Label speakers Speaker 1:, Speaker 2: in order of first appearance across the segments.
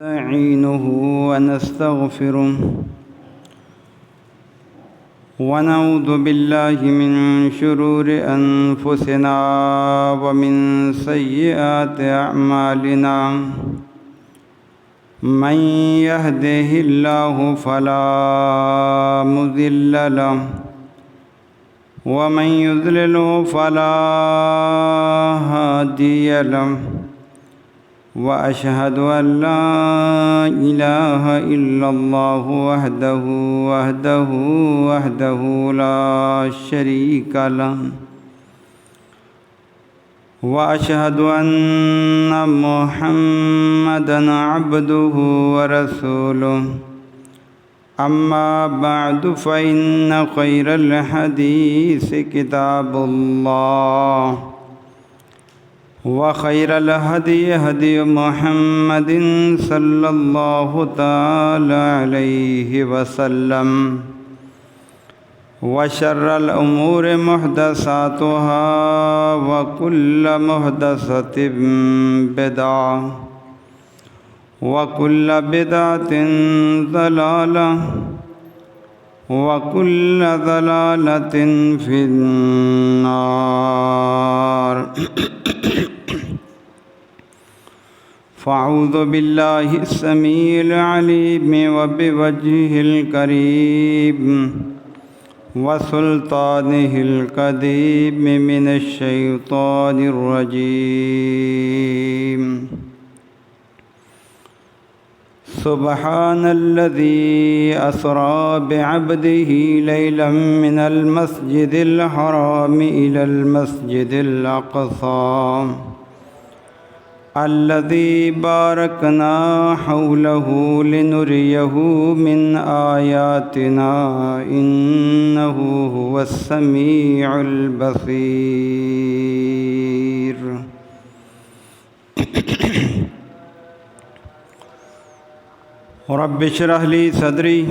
Speaker 1: نستعينه ونستغفره ونعوذ بالله من شرور أنفسنا ومن سيئات أعمالنا من يهده الله فلا مضل له ومن يضلل فلا هادي له وأشهد أن لا إله إلا الله وحده لا شريك له وأشهد أن محمدًا عبده ورسوله أما بعد فإن خير الحديث كتاب الله وخير الهدي هدي محمد صلى الله تعالى عليه وسلم وشر الأمور محدثاتها وكل محدثة بدعة وكل بدعة ضلالة وكل ضلالة في النار فأعوذ بالله السميع العليم وبوجهه الكريم وسلطانه القديم من الشيطان الرجيم سبحان الذي أسرى بعبده ليلا من المسجد الحرام إلى المسجد الأقصى الذي باركنا حوله لنريه من آياتنا إنه هو السميع البصير رب اشرح لي صدري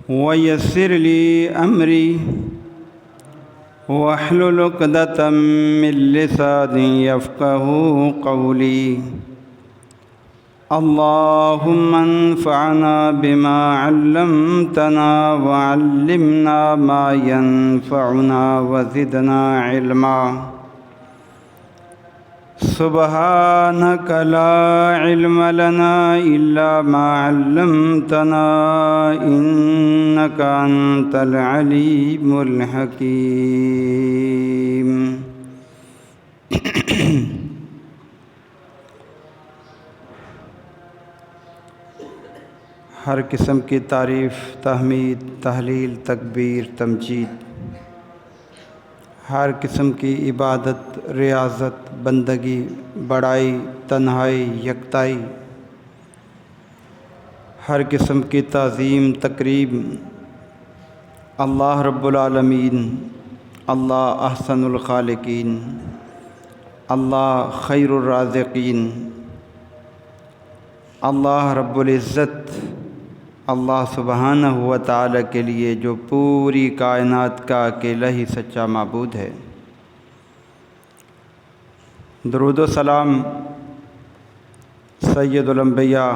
Speaker 1: ويسر لي أمري واحلل عقدة من لساني يفقهوا قولي اللهم انفعنا بما علمتنا وعلمنا ما ينفعنا وزدنا علما سبحانك لا علم لنا إلا ما علمتنا إنك أنت العليم الحكيم ہر قسم کی تعریف، تحمید، تحلیل، تکبیر، تمجید، ہر قسم کی عبادت، ریاضت، بندگی، بڑائی، تنہائی، یکتائی، ہر قسم کی تعظیم، تقریب اللہ رب العالمین، اللہ احسن الخالقین، اللہ خیر الرازقین، اللہ رب العزت، اللہ سبحانہ و تعالیٰ کے لیے جو پوری کائنات کا اکیلا ہی سچا معبود ہے۔ درود و سلام سید الانبیاء،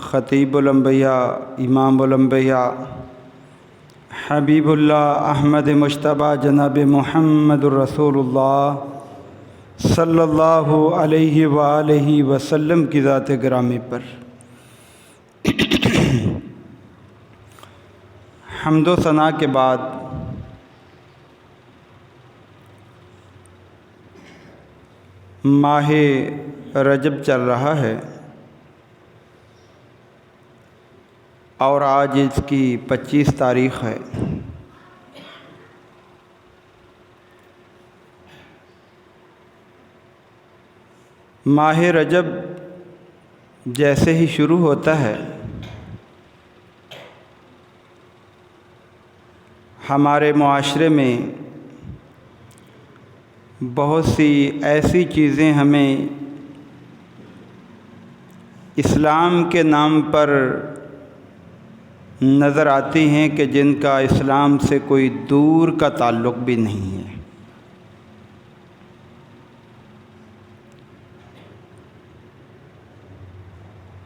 Speaker 1: خطیب الانبیاء، امام الانبیاء، حبیب اللہ احمد مجتبیٰ جناب محمد الرسول اللہ صلی اللہ علیہ وآلہ وسلم کی ذات گرامی پر حمد و ثنا کے بعد ماہ رجب چل رہا ہے اور آج اس کی 25 تاریخ ہے۔ ماہ رجب جیسے ہی شروع ہوتا ہے ہمارے معاشرے میں بہت سی ایسی چیزیں ہمیں اسلام کے نام پر نظر آتی ہیں کہ جن کا اسلام سے کوئی دور کا تعلق بھی نہیں ہے۔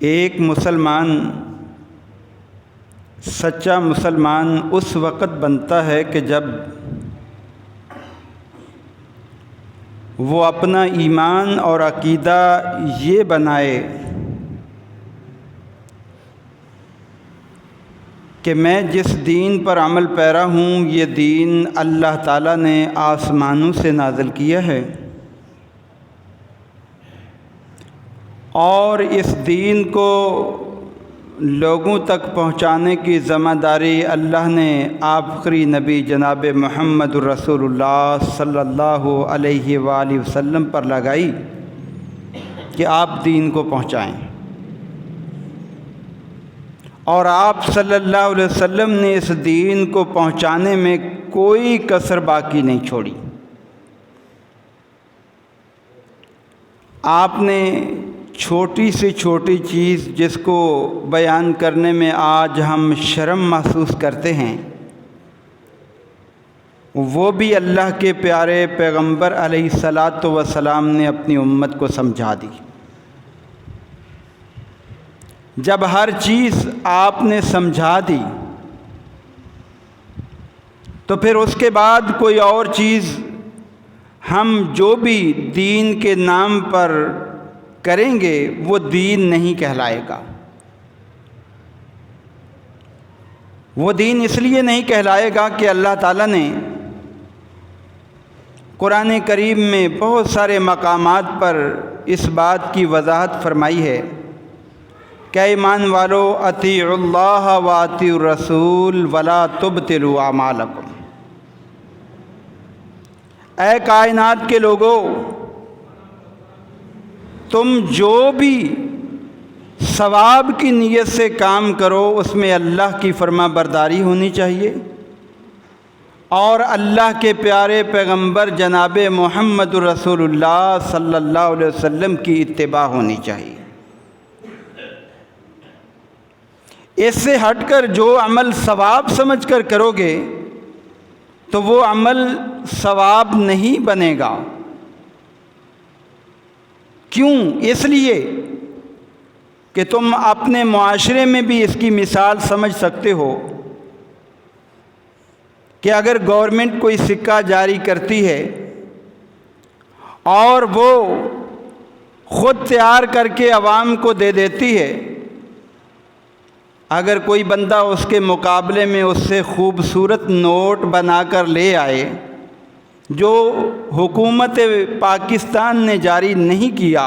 Speaker 1: ایک مسلمان سچا مسلمان اس وقت بنتا ہے کہ جب وہ اپنا ایمان اور عقیدہ یہ بنائے کہ میں جس دین پر عمل پیرا ہوں یہ دین اللہ تعالیٰ نے آسمانوں سے نازل کیا ہے، اور اس دین کو لوگوں تک پہنچانے کی ذمہ داری اللہ نے آخری نبی جناب محمد الرسول اللہ صلی اللہ علیہ وآلہ وسلم پر لگائی کہ آپ دین کو پہنچائیں، اور آپ صلی اللہ علیہ وسلم نے اس دین کو پہنچانے میں کوئی کسر باقی نہیں چھوڑی۔ آپ نے چھوٹی سے چھوٹی چیز جس کو بیان کرنے میں آج ہم شرم محسوس کرتے ہیں، وہ بھی اللہ کے پیارے پیغمبر علیہ الصلاۃ والسلام نے اپنی امت کو سمجھا دی۔ جب ہر چیز آپ نے سمجھا دی تو پھر اس کے بعد کوئی اور چیز ہم جو بھی دین کے نام پر کریں گے وہ دین نہیں کہلائے گا۔ وہ دین اس لیے نہیں کہلائے گا کہ اللہ تعالیٰ نے قرآن کریم میں بہت سارے مقامات پر اس بات کی وضاحت فرمائی ہے کہ ایمان والو اطیعوا اللہ و اطیعوا الرسول ولا تبطلوا اعمالکم۔ اے کائنات کے لوگو، تم جو بھی ثواب کی نیت سے کام کرو اس میں اللہ کی فرما برداری ہونی چاہیے، اور اللہ کے پیارے پیغمبر جناب محمد رسول اللہ صلی اللہ علیہ وسلم کی اتباع ہونی چاہیے۔ اس سے ہٹ کر جو عمل ثواب سمجھ کر کرو گے تو وہ عمل ثواب نہیں بنے گا۔ کیوں؟ اس لیے کہ تم اپنے معاشرے میں بھی اس کی مثال سمجھ سکتے ہو کہ اگر گورنمنٹ کوئی سکہ جاری کرتی ہے اور وہ خود تیار کر کے عوام کو دے دیتی ہے، اگر کوئی بندہ اس کے مقابلے میں اس سے خوبصورت نوٹ بنا کر لے آئے جو حکومت پاکستان نے جاری نہیں کیا،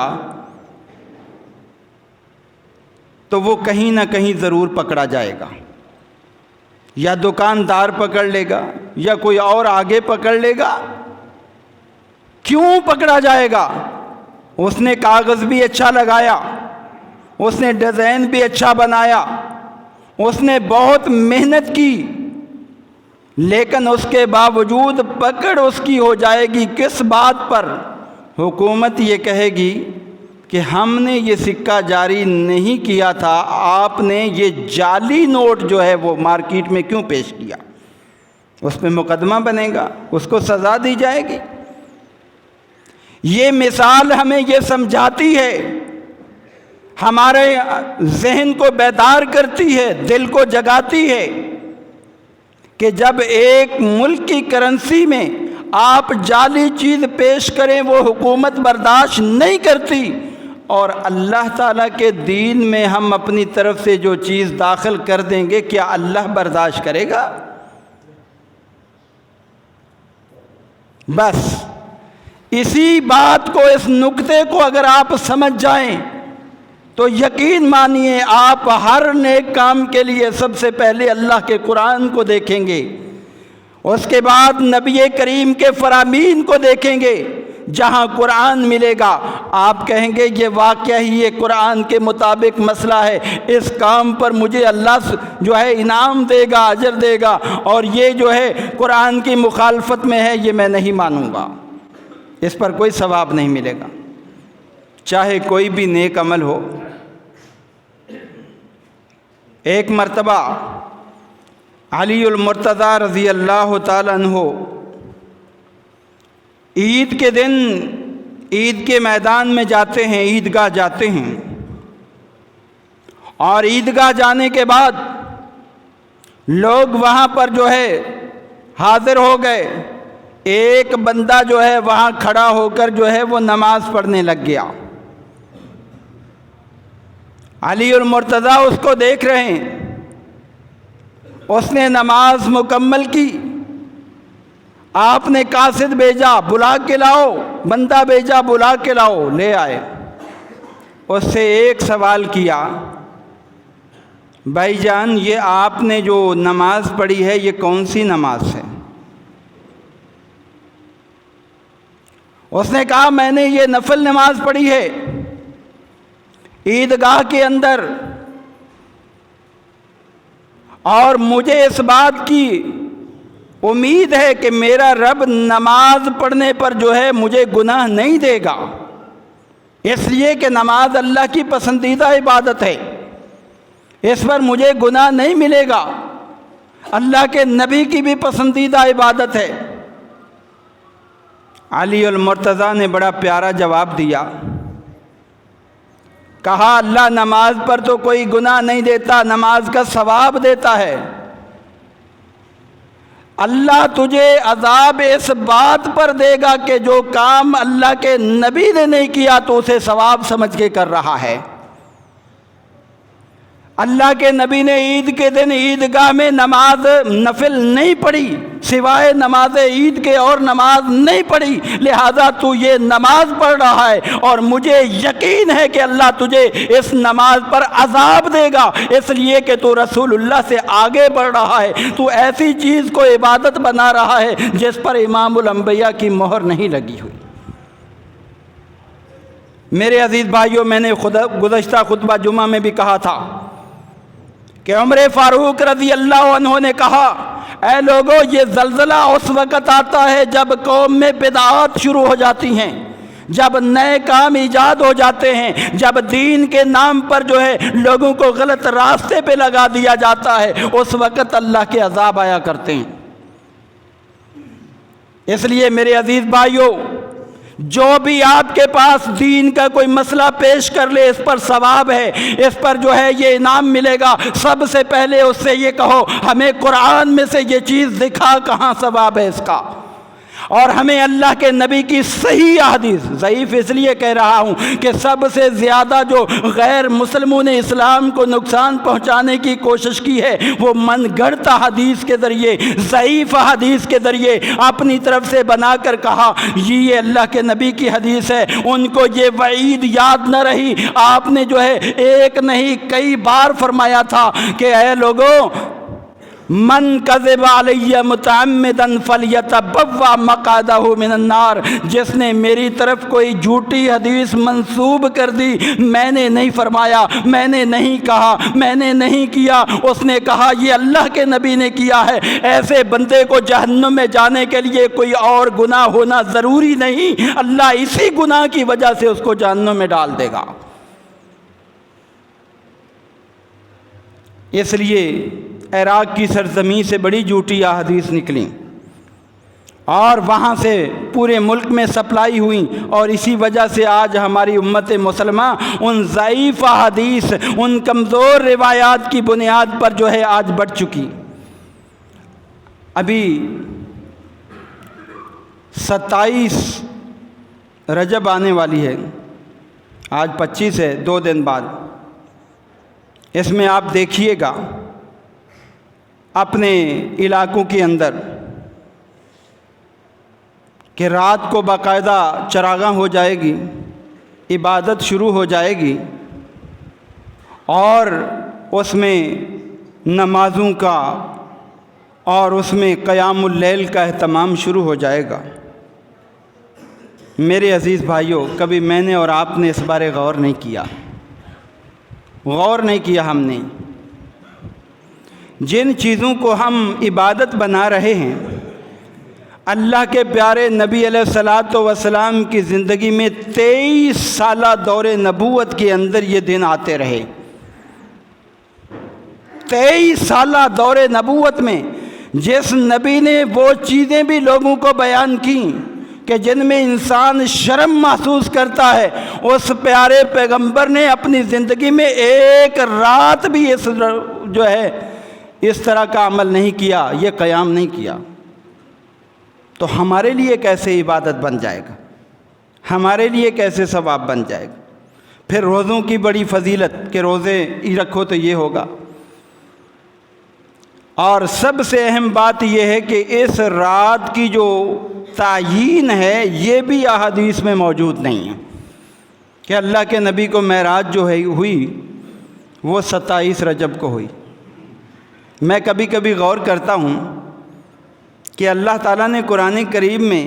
Speaker 1: تو وہ کہیں نہ کہیں ضرور پکڑا جائے گا، یا دکاندار پکڑ لے گا یا کوئی اور آگے پکڑ لے گا۔ کیوں پکڑا جائے گا؟ اس نے کاغذ بھی اچھا لگایا، اس نے ڈیزائن بھی اچھا بنایا، اس نے بہت محنت کی، لیکن اس کے باوجود پکڑ اس کی ہو جائے گی۔ کس بات پر؟ حکومت یہ کہے گی کہ ہم نے یہ سکہ جاری نہیں کیا تھا، آپ نے یہ جعلی نوٹ جو ہے وہ مارکیٹ میں کیوں پیش کیا؟ اس پہ مقدمہ بنے گا، اس کو سزا دی جائے گی۔ یہ مثال ہمیں یہ سمجھاتی ہے، ہمارے ذہن کو بیدار کرتی ہے، دل کو جگاتی ہے کہ جب ایک ملک کی کرنسی میں آپ جعلی چیز پیش کریں وہ حکومت برداشت نہیں کرتی، اور اللہ تعالیٰ کے دین میں ہم اپنی طرف سے جو چیز داخل کر دیں گے، کیا اللہ برداشت کرے گا؟ بس اسی بات کو، اس نقطے کو اگر آپ سمجھ جائیں تو یقین مانیے آپ ہر نیک کام کے لیے سب سے پہلے اللہ کے قرآن کو دیکھیں گے، اس کے بعد نبی کریم کے فرامین کو دیکھیں گے۔ جہاں قرآن ملے گا آپ کہیں گے یہ واقعہ ہی یہ قرآن کے مطابق مسئلہ ہے، اس کام پر مجھے اللہ جو ہے انعام دے گا، اجر دے گا، اور یہ جو ہے قرآن کی مخالفت میں ہے، یہ میں نہیں مانوں گا، اس پر کوئی ثواب نہیں ملے گا، چاہے کوئی بھی نیک عمل ہو۔ ایک مرتبہ علی المرتضیٰ رضی اللہ تعالیٰ عنہ عید کے دن عید کے میدان میں جاتے ہیں، عیدگاہ جاتے ہیں، اور عیدگاہ جانے کے بعد لوگ وہاں پر جو ہے حاضر ہو گئے. ایک بندہ جو ہے وہاں کھڑا ہو کر جو ہے وہ نماز پڑھنے لگ گیا. علی اور مرتضیٰ اس کو دیکھ رہے ہیں. اس نے نماز مکمل کی. آپ نے قاصد بھیجا بلا کے لاؤ، بندہ بھیجا بلا کے لاؤ، لے آئے. اس سے ایک سوال کیا، بھائی جان یہ آپ نے جو نماز پڑھی ہے یہ کون سی نماز ہے؟ اس نے کہا میں نے یہ نفل نماز پڑھی ہے عیدگاہ کے اندر، اور مجھے اس بات کی امید ہے کہ میرا رب نماز پڑھنے پر جو ہے مجھے گناہ نہیں دے گا، اس لیے کہ نماز اللہ کی پسندیدہ عبادت ہے، اس پر مجھے گناہ نہیں ملے گا، اللہ کے نبی کی بھی پسندیدہ عبادت ہے. علی المرتضیٰ نے بڑا پیارا جواب دیا. کہا اللہ نماز پر تو کوئی گناہ نہیں دیتا، نماز کا ثواب دیتا ہے. اللہ تجھے عذاب اس بات پر دے گا کہ جو کام اللہ کے نبی نے نہیں کیا تو اسے ثواب سمجھ کے کر رہا ہے. اللہ کے نبی نے عید کے دن عیدگاہ میں نماز نفل نہیں پڑھی، سوائے نماز عید کے اور نماز نہیں پڑھی، لہذا تو یہ نماز پڑھ رہا ہے اور مجھے یقین ہے کہ اللہ تجھے اس نماز پر عذاب دے گا، اس لیے کہ تو رسول اللہ سے آگے بڑھ رہا ہے، تو ایسی چیز کو عبادت بنا رہا ہے جس پر امام الانبیاء کی مہر نہیں لگی ہوئی. میرے عزیز بھائیوں، میں نے گزشتہ خطبہ جمعہ میں بھی کہا تھا کہ عمر فاروق رضی اللہ عنہ نے کہا اے لوگو یہ زلزلہ اس وقت آتا ہے جب قوم میں بدعات شروع ہو جاتی ہیں، جب نئے کام ایجاد ہو جاتے ہیں، جب دین کے نام پر جو ہے لوگوں کو غلط راستے پہ لگا دیا جاتا ہے، اس وقت اللہ کے عذاب آیا کرتے ہیں. اس لیے میرے عزیز بھائیوں، جو بھی آپ کے پاس دین کا کوئی مسئلہ پیش کر لے اس پر ثواب ہے، اس پر جو ہے یہ انعام ملے گا، سب سے پہلے اس سے یہ کہو ہمیں قرآن میں سے یہ چیز دکھا کہاں ثواب ہے اس کا، اور ہمیں اللہ کے نبی کی صحیح احادیث، ضعیف اس لیے کہہ رہا ہوں کہ سب سے زیادہ جو غیر مسلموں نے اسلام کو نقصان پہنچانے کی کوشش کی ہے وہ من گھڑت حدیث کے ذریعے، ضعیف حدیث کے ذریعے اپنی طرف سے بنا کر کہا یہ اللہ کے نبی کی حدیث ہے. ان کو یہ وعید یاد نہ رہی. آپ نے جو ہے ایک نہیں کئی بار فرمایا تھا کہ اے لوگوں من کذب علی متعمدا فلیتبوأ مقعدہ من النار، جس نے میری طرف کوئی جھوٹی حدیث منسوب کر دی، میں نے نہیں فرمایا، میں نے نہیں کہا، میں نے نہیں کیا، اس نے کہا یہ اللہ کے نبی نے کیا ہے، ایسے بندے کو جہنم میں جانے کے لیے کوئی اور گناہ ہونا ضروری نہیں، اللہ اسی گناہ کی وجہ سے اس کو جہنم میں ڈال دے گا. اس لیے عراق کی سرزمین سے بڑی جھوٹی احادیث نکلیں اور وہاں سے پورے ملک میں سپلائی ہوئیں، اور اسی وجہ سے آج ہماری امت مسلمہ ان ضعیف احادیث، ان کمزور روایات کی بنیاد پر جو ہے آج بڑھ چکی. ابھی 27 رجب آنے والی ہے، آج 25 ہے، 2 دن بعد. اس میں آپ دیکھیے گا اپنے علاقوں کے اندر کہ رات کو باقاعدہ چراغاں ہو جائے گی، عبادت شروع ہو جائے گی، اور اس میں نمازوں کا اور اس میں قیام اللیل کا اہتمام شروع ہو جائے گا. میرے عزیز بھائیوں، کبھی میں نے اور آپ نے اس بارے غور نہیں کیا ہم نے. جن چیزوں کو ہم عبادت بنا رہے ہیں، اللہ کے پیارے نبی علیہ الصلاۃ والسلام کی زندگی میں 23 سالہ دور نبوت کے اندر یہ دن آتے رہے. 23 سالہ دور نبوت میں جس نبی نے وہ چیزیں بھی لوگوں کو بیان کیں کہ جن میں انسان شرم محسوس کرتا ہے، اس پیارے پیغمبر نے اپنی زندگی میں ایک رات بھی اس طرح کا عمل نہیں کیا، یہ قیام نہیں کیا۔ تو ہمارے لیے کیسے عبادت بن جائے گا، ہمارے لیے کیسے ثواب بن جائے گا؟ پھر روزوں کی بڑی فضیلت کہ روزے ہی رکھو تو یہ ہوگا۔ اور سب سے اہم بات یہ ہے کہ اس رات کی جو تعیین ہے یہ بھی احادیث میں موجود نہیں ہے کہ اللہ کے نبی کو معراج جو ہے ہوئی وہ 27 رجب کو ہوئی۔ میں کبھی کبھی غور کرتا ہوں کہ اللہ تعالیٰ نے قرآن کریم میں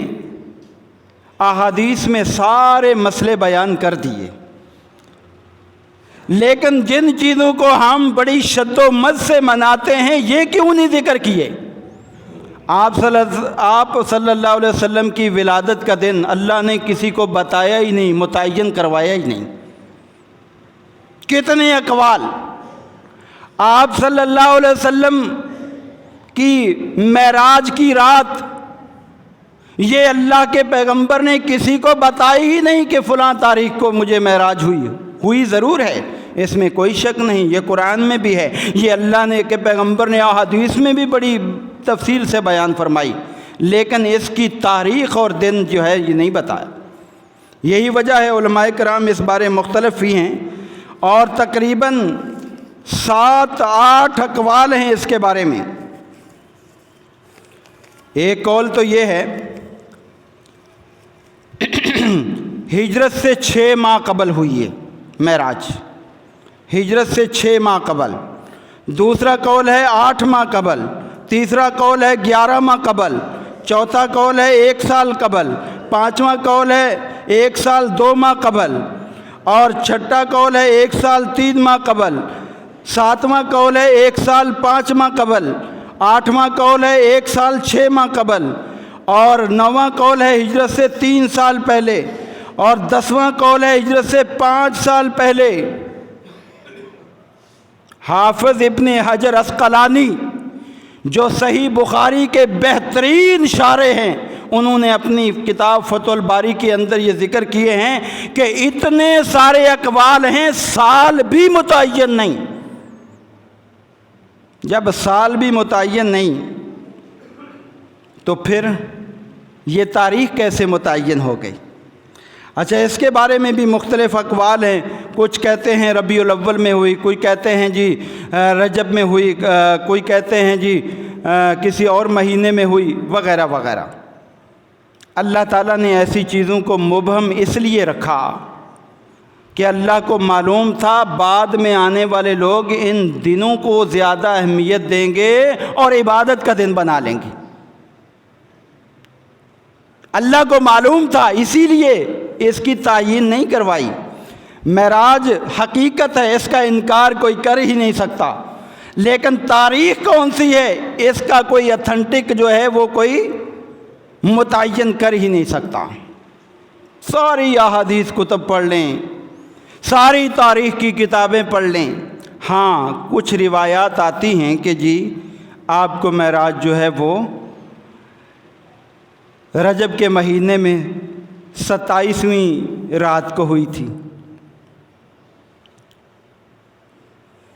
Speaker 1: احادیث میں سارے مسئلے بیان کر دیے، لیکن جن چیزوں کو ہم بڑی شد و مد سے مناتے ہیں یہ کیوں نہیں ذکر کیے؟ آپ صلی اللہ علیہ وسلم کی ولادت کا دن اللہ نے کسی کو بتایا ہی نہیں، متعین کروایا ہی نہیں۔ کتنے اقوال! آپ صلی اللہ علیہ وسلم کی معراج کی رات یہ اللہ کے پیغمبر نے کسی کو بتائی ہی نہیں کہ فلاں تاریخ کو مجھے معراج ہوئی ضرور ہے، اس میں کوئی شک نہیں، یہ قرآن میں بھی ہے، یہ اللہ نے کہ پیغمبر نے احادیث میں بھی بڑی تفصیل سے بیان فرمائی، لیکن اس کی تاریخ اور دن جو ہے یہ نہیں بتایا۔ یہی وجہ ہے علماء کرام اس بارے مختلف ہی ہیں، اور تقریباً 7-8 اقوال ہیں اس کے بارے میں۔ ایک قول تو یہ ہے ہجرت سے 6 ماہ قبل ہوئی ہے معراج، ہجرت سے 6 ماہ قبل۔ دوسرا قول ہے 8 ماہ قبل، تیسرا قول ہے 11 ماہ قبل، چوتھا قول ہے 1 سال قبل، پانچواں قول ہے 1 سال 2 ماہ قبل، اور چھٹا قول ہے 1 سال 3 ماہ قبل، ساتواں قول ہے 1 سال 5 ماہ قبل، آٹھواں قول ہے 1 سال 6 ماہ قبل، اور 9واں قول ہے ہجرت سے 3 سال پہلے، اور 10واں قول ہے ہجرت سے 5 سال پہلے۔ حافظ ابن حجر عسقلانی جو صحیح بخاری کے بہترین شارح ہیں، انہوں نے اپنی کتاب فتح الباری کے اندر یہ ذکر کیے ہیں کہ اتنے سارے اقوال ہیں، سال بھی متعین نہیں۔ جب سال بھی متعین نہیں تو پھر یہ تاریخ کیسے متعین ہو گئی؟ اچھا، اس کے بارے میں بھی مختلف اقوال ہیں، کچھ کہتے ہیں ربیع الاول میں ہوئی، کوئی کہتے ہیں جی رجب میں ہوئی، کوئی کہتے ہیں جی کسی اور مہینے میں ہوئی، وغیرہ وغیرہ۔ اللہ تعالیٰ نے ایسی چیزوں کو مبہم اس لیے رکھا کہ اللہ کو معلوم تھا بعد میں آنے والے لوگ ان دنوں کو زیادہ اہمیت دیں گے اور عبادت کا دن بنا لیں گے۔ اللہ کو معلوم تھا، اسی لیے اس کی تعیین نہیں کروائی۔ معراج حقیقت ہے، اس کا انکار کوئی کر ہی نہیں سکتا، لیکن تاریخ کون سی ہے اس کا کوئی اتھینٹک جو ہے وہ کوئی متعین کر ہی نہیں سکتا۔ ساری احادیث کتب پڑھ لیں، ساری تاریخ کی کتابیں پڑھ لیں، ہاں کچھ روایات آتی ہیں کہ جی آپ کو معراج جو ہے وہ رجب کے مہینے میں 27ویں رات کو ہوئی تھی۔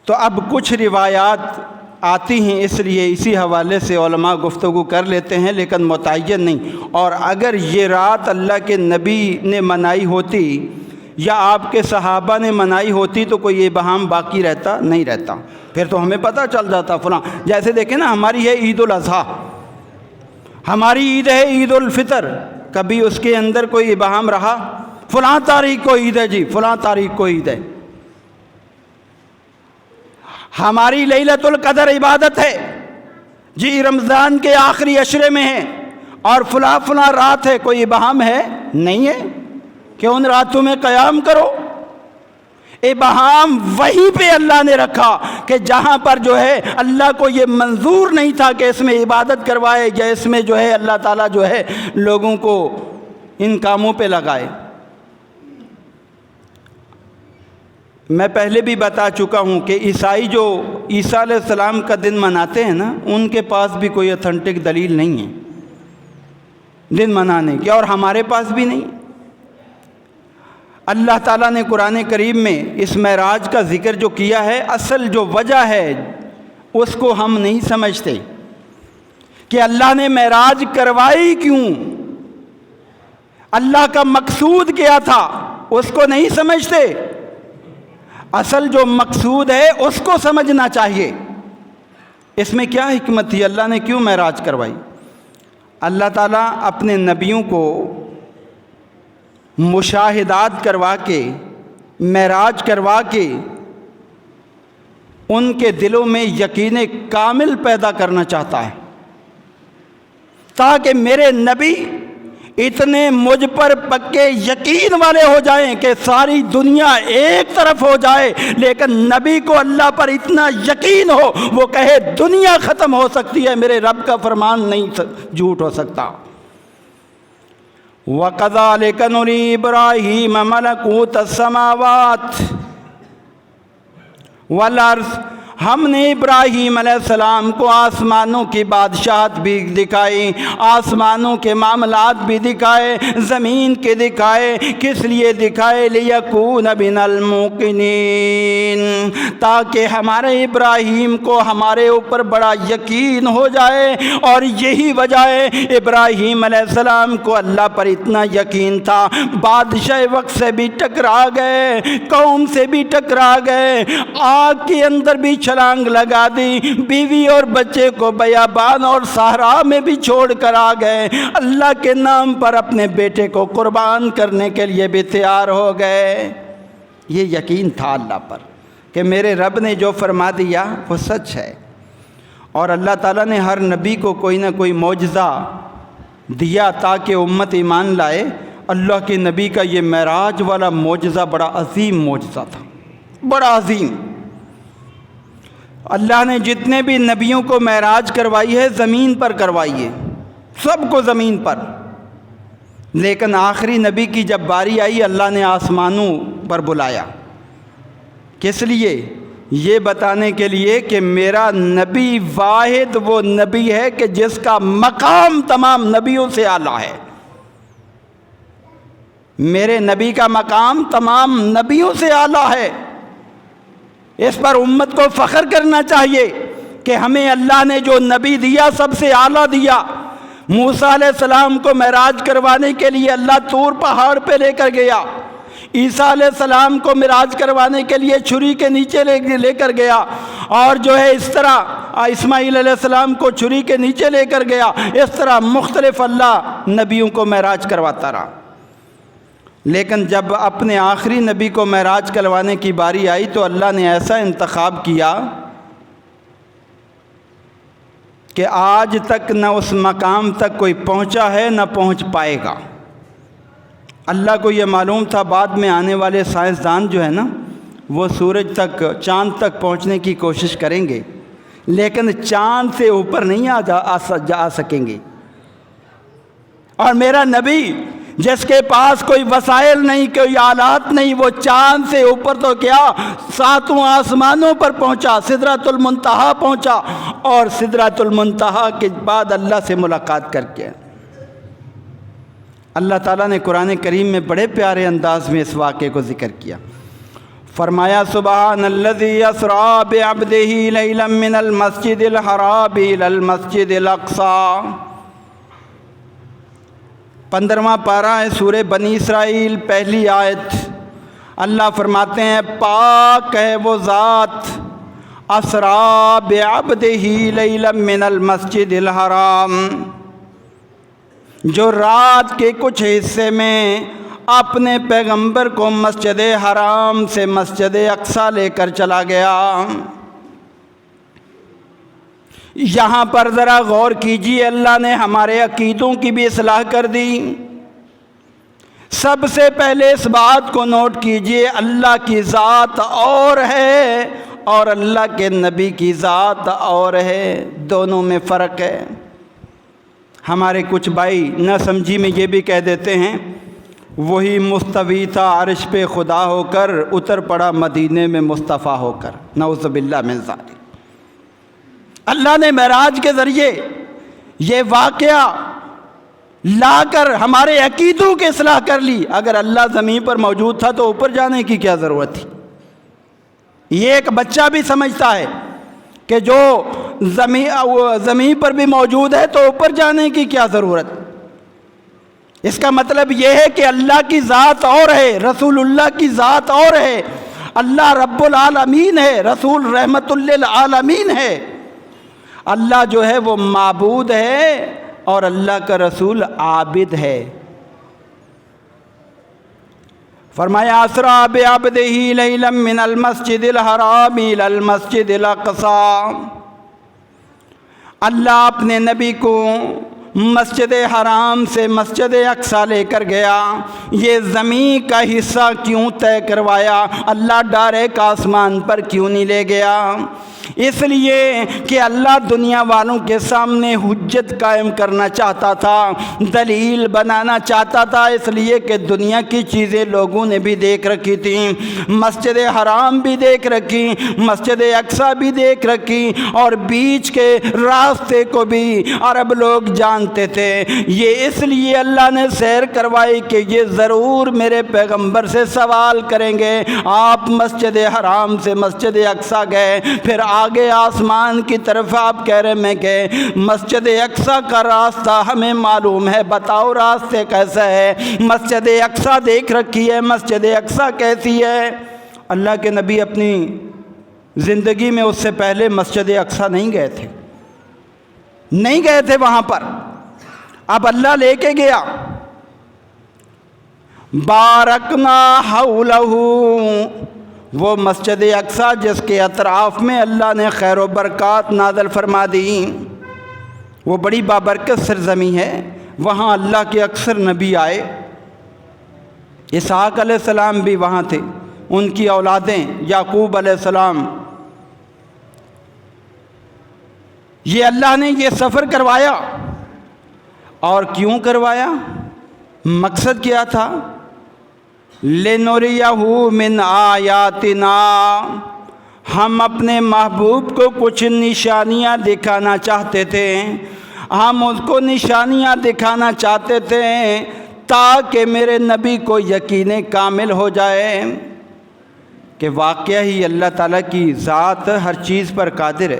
Speaker 1: تو اب کچھ روایات آتی ہیں، اس لیے اسی حوالے سے علماء گفتگو کر لیتے ہیں، لیکن متعین نہیں۔ اور اگر یہ رات اللہ کے نبی نے منائی ہوتی یا آپ کے صحابہ نے منائی ہوتی تو کوئی ابہام باقی رہتا نہیں رہتا، پھر تو ہمیں پتہ چل جاتا فلاں۔ جیسے دیکھیں نا، ہماری ہے عید الاضحیٰ، ہماری عید ہے عید الفطر، کبھی اس کے اندر کوئی ابہام رہا فلاں تاریخ کو عید ہے جی، فلاں تاریخ کو عید ہے؟ ہماری لیلۃ القدر عبادت ہے جی، رمضان کے آخری عشرے میں ہے اور فلاں فلاں رات ہے، کوئی ابہام ہے؟ نہیں ہے کہ ان راتوں میں قیام کرو۔ ابہام وہی پہ اللہ نے رکھا کہ جہاں پر جو ہے اللہ کو یہ منظور نہیں تھا کہ اس میں عبادت کروائے یا اس میں جو ہے اللہ تعالیٰ جو ہے لوگوں کو ان کاموں پہ لگائے۔ میں پہلے بھی بتا چکا ہوں کہ عیسائی جو عیسیٰ علیہ السلام کا دن مناتے ہیں نا، ان کے پاس بھی کوئی اتھینٹک دلیل نہیں ہے۔ دن منانے کی، اور ہمارے پاس بھی نہیں۔ اللہ تعالیٰ نے قرآن کریم میں اس معراج کا ذکر جو کیا ہے، اصل جو وجہ ہے اس کو ہم نہیں سمجھتے کہ اللہ نے معراج کروائی کیوں، اللہ کا مقصود کیا تھا، اس کو نہیں سمجھتے۔ اصل جو مقصود ہے اس کو سمجھنا چاہیے۔ اس میں کیا حکمت تھی، اللہ نے کیوں معراج کروائی؟ اللہ تعالیٰ اپنے نبیوں کو مشاہدات کروا کے، معراج کروا کے ان کے دلوں میں یقین کامل پیدا کرنا چاہتا ہے، تاکہ میرے نبی اتنے مجھ پر پکے یقین والے ہو جائیں کہ ساری دنیا ایک طرف ہو جائے، لیکن نبی کو اللہ پر اتنا یقین ہو، وہ کہے دنیا ختم ہو سکتی ہے، میرے رب کا فرمان نہیں جھوٹ ہو سکتا۔ وَكَذَلِكَ نُرِي إِبْرَاهِيمَ مَلَكُوتَ السَّمَاوَاتِ وَالْأَرْضِ، ہم نے ابراہیم علیہ السلام کو آسمانوں کی بادشاہت بھی دکھائی، آسمانوں کے معاملات بھی دکھائے، زمین کے دکھائے۔ کس لیے دکھائے؟ لِيَكُونَ مِنَ الْمُوقِنِينَ، تاکہ ہمارے ابراہیم کو ہمارے اوپر بڑا یقین ہو جائے۔ اور یہی وجہ ہے ابراہیم علیہ السلام کو اللہ پر اتنا یقین تھا، بادشاہ وقت سے بھی ٹکرا گئے، قوم سے بھی ٹکرا گئے، آگ کے اندر بھی چھلانگ لگا دی، بیوی اور بچے کو بیابان اور صحرا میں بھی چھوڑ کر آ گئے، اللہ کے نام پر اپنے بیٹے کو قربان کرنے کے لیے بھی تیار ہو گئے۔ یہ یقین تھا اللہ پر کہ میرے رب نے جو فرما دیا وہ سچ ہے۔ اور اللہ تعالیٰ نے ہر نبی کو کوئی نہ کوئی معجزہ دیا تاکہ امت ایمان لائے۔ اللہ کے نبی کا یہ معراج والا معجزہ بڑا عظیم معجزہ تھا، بڑا عظیم۔ اللہ نے جتنے بھی نبیوں کو معراج کروائی ہے زمین پر کروائی ہے، سب کو زمین پر، لیکن آخری نبی کی جب باری آئی اللہ نے آسمانوں پر بلایا۔ کس لیے؟ یہ بتانے کے لیے کہ میرا نبی واحد وہ نبی ہے کہ جس کا مقام تمام نبیوں سے اعلیٰ ہے۔ میرے نبی کا مقام تمام نبیوں سے اعلیٰ ہے۔ اس پر امت کو فخر کرنا چاہیے کہ ہمیں اللہ نے جو نبی دیا سب سے اعلیٰ دیا۔ موسیٰ علیہ السلام کو معراج کروانے کے لیے اللہ طور پہاڑ پہ لے کر گیا، عیسیٰ علیہ السلام کو معراج کروانے کے لیے چھری کے نیچے لے کر گیا، اور جو ہے اس طرح اسماعیل علیہ السلام کو چھری کے نیچے لے کر گیا۔ اس طرح مختلف اللہ نبیوں کو معراج کرواتا رہا، لیکن جب اپنے آخری نبی کو معراج کروانے کی باری آئی تو اللہ نے ایسا انتخاب کیا کہ آج تک نہ اس مقام تک کوئی پہنچا ہے نہ پہنچ پائے گا۔ اللہ کو یہ معلوم تھا بعد میں آنے والے سائنسدان جو ہے نا وہ سورج تک، چاند تک پہنچنے کی کوشش کریں گے، لیکن چاند سے اوپر نہیں آ سکیں گے۔ اور میرا نبی جس کے پاس کوئی وسائل نہیں، کوئی آلات نہیں، وہ چاند سے اوپر تو کیا 7 آسمانوں پر پہنچا، سدرۃ المنتہا پہنچا، اور سدرۃ المنتہا کے بعد اللہ سے ملاقات کر کے اللہ تعالیٰ نے قرآن کریم میں بڑے پیارے انداز میں اس واقعے کو ذکر کیا۔ فرمایا سبحان الذی اسریٰ بعبدہ لیلا من المسجد الحرام الی المسجد الاقصی۔ 15واں پارہ ہے سورہ بنی اسرائیل، پہلی آیت۔ اللہ فرماتے ہیں پاک ہے وہ ذات اسریٰ بعبدہ لیلا من المسجد الحرام، جو رات کے کچھ حصے میں اپنے پیغمبر کو مسجد حرام سے مسجد اقصی لے کر چلا گیا۔ یہاں پر ذرا غور کیجیے، اللہ نے ہمارے عقیدوں کی بھی اصلاح کر دی۔ سب سے پہلے اس بات کو نوٹ کیجیے، اللہ کی ذات اور ہے اور اللہ کے نبی کی ذات اور ہے، دونوں میں فرق ہے۔ ہمارے کچھ بھائی نہ سمجھی میں یہ بھی کہہ دیتے ہیں وہی مستوی تھا عرش پہ خدا ہو کر، اتر پڑا مدینے میں مصطفیٰ ہو کر، نعوذ باللہ من ذالک۔ اللہ نے معراج کے ذریعے یہ واقعہ لا کر ہمارے عقیدوں کی اصلاح کر لی۔ اگر اللہ زمین پر موجود تھا تو اوپر جانے کی کیا ضرورت تھی؟ یہ ایک بچہ بھی سمجھتا ہے کہ جو زمین پر بھی موجود ہے تو اوپر جانے کی کیا ضرورت؟ اس کا مطلب یہ ہے کہ اللہ کی ذات اور ہے، رسول اللہ کی ذات اور ہے۔ اللہ رب العالمین ہے، رسول رحمت للعالمین ہے۔ اللہ جو ہے وہ معبود ہے اور اللہ کا رسول عابد ہے۔ فرمایا اسرا بعبدہ لیلا من المسجد الحرام الی المسجد الاقصی، اللہ اپنے نبی کو مسجد حرام سے مسجد اقصی لے کر گیا۔ یہ زمین کا حصہ کیوں طے کروایا؟ اللہ ڈائریکٹ آسمان پر کیوں نہیں لے گیا؟ اس لیے کہ اللہ دنیا والوں کے سامنے حجت قائم کرنا چاہتا تھا، دلیل بنانا چاہتا تھا، اس لیے کہ دنیا کی چیزیں لوگوں نے بھی دیکھ رکھی تھیں، مسجد حرام بھی دیکھ رکھی، مسجد اقصی بھی دیکھ رکھی، اور بیچ کے راستے کو بھی عرب لوگ جانتے تھے۔ یہ اس لیے اللہ نے سیر کروائی کہ یہ ضرور میرے پیغمبر سے سوال کریں گے۔ آپ مسجد حرام سے مسجد اقصی گئے، پھر آگے آسمان کی طرف آپ کہہ رہے میں کہ مسجد اقصی کا راستہ ہمیں معلوم ہے، بتاؤ راستے کیسا ہے؟ مسجد اقصی دیکھ رکھی ہے، مسجد اقصی کیسی ہے؟ اللہ کے نبی اپنی زندگی میں اس سے پہلے مسجد اقصی نہیں گئے تھے وہاں پر۔ اب اللہ لے کے گیا۔ بارکنا حولہ، وہ مسجد اقصی جس کے اطراف میں اللہ نے خیر و برکات نازل فرما دی، وہ بڑی بابرکت سرزمین ہے، وہاں اللہ کے اکثر نبی آئے۔ اسحاق علیہ السلام بھی وہاں تھے، ان کی اولادیں، یعقوب علیہ السلام۔ یہ اللہ نے یہ سفر کروایا، اور کیوں کروایا؟ مقصد کیا تھا؟ لِنُرِيَهُ مِنْ آیَاتِنَا، ہم اپنے محبوب کو کچھ نشانیاں دکھانا چاہتے تھے، ہم اس کو نشانیاں دکھانا چاہتے تھے تاکہ میرے نبی کو یقین کامل ہو جائے کہ واقعہ ہی اللہ تعالیٰ کی ذات ہر چیز پر قادر ہے۔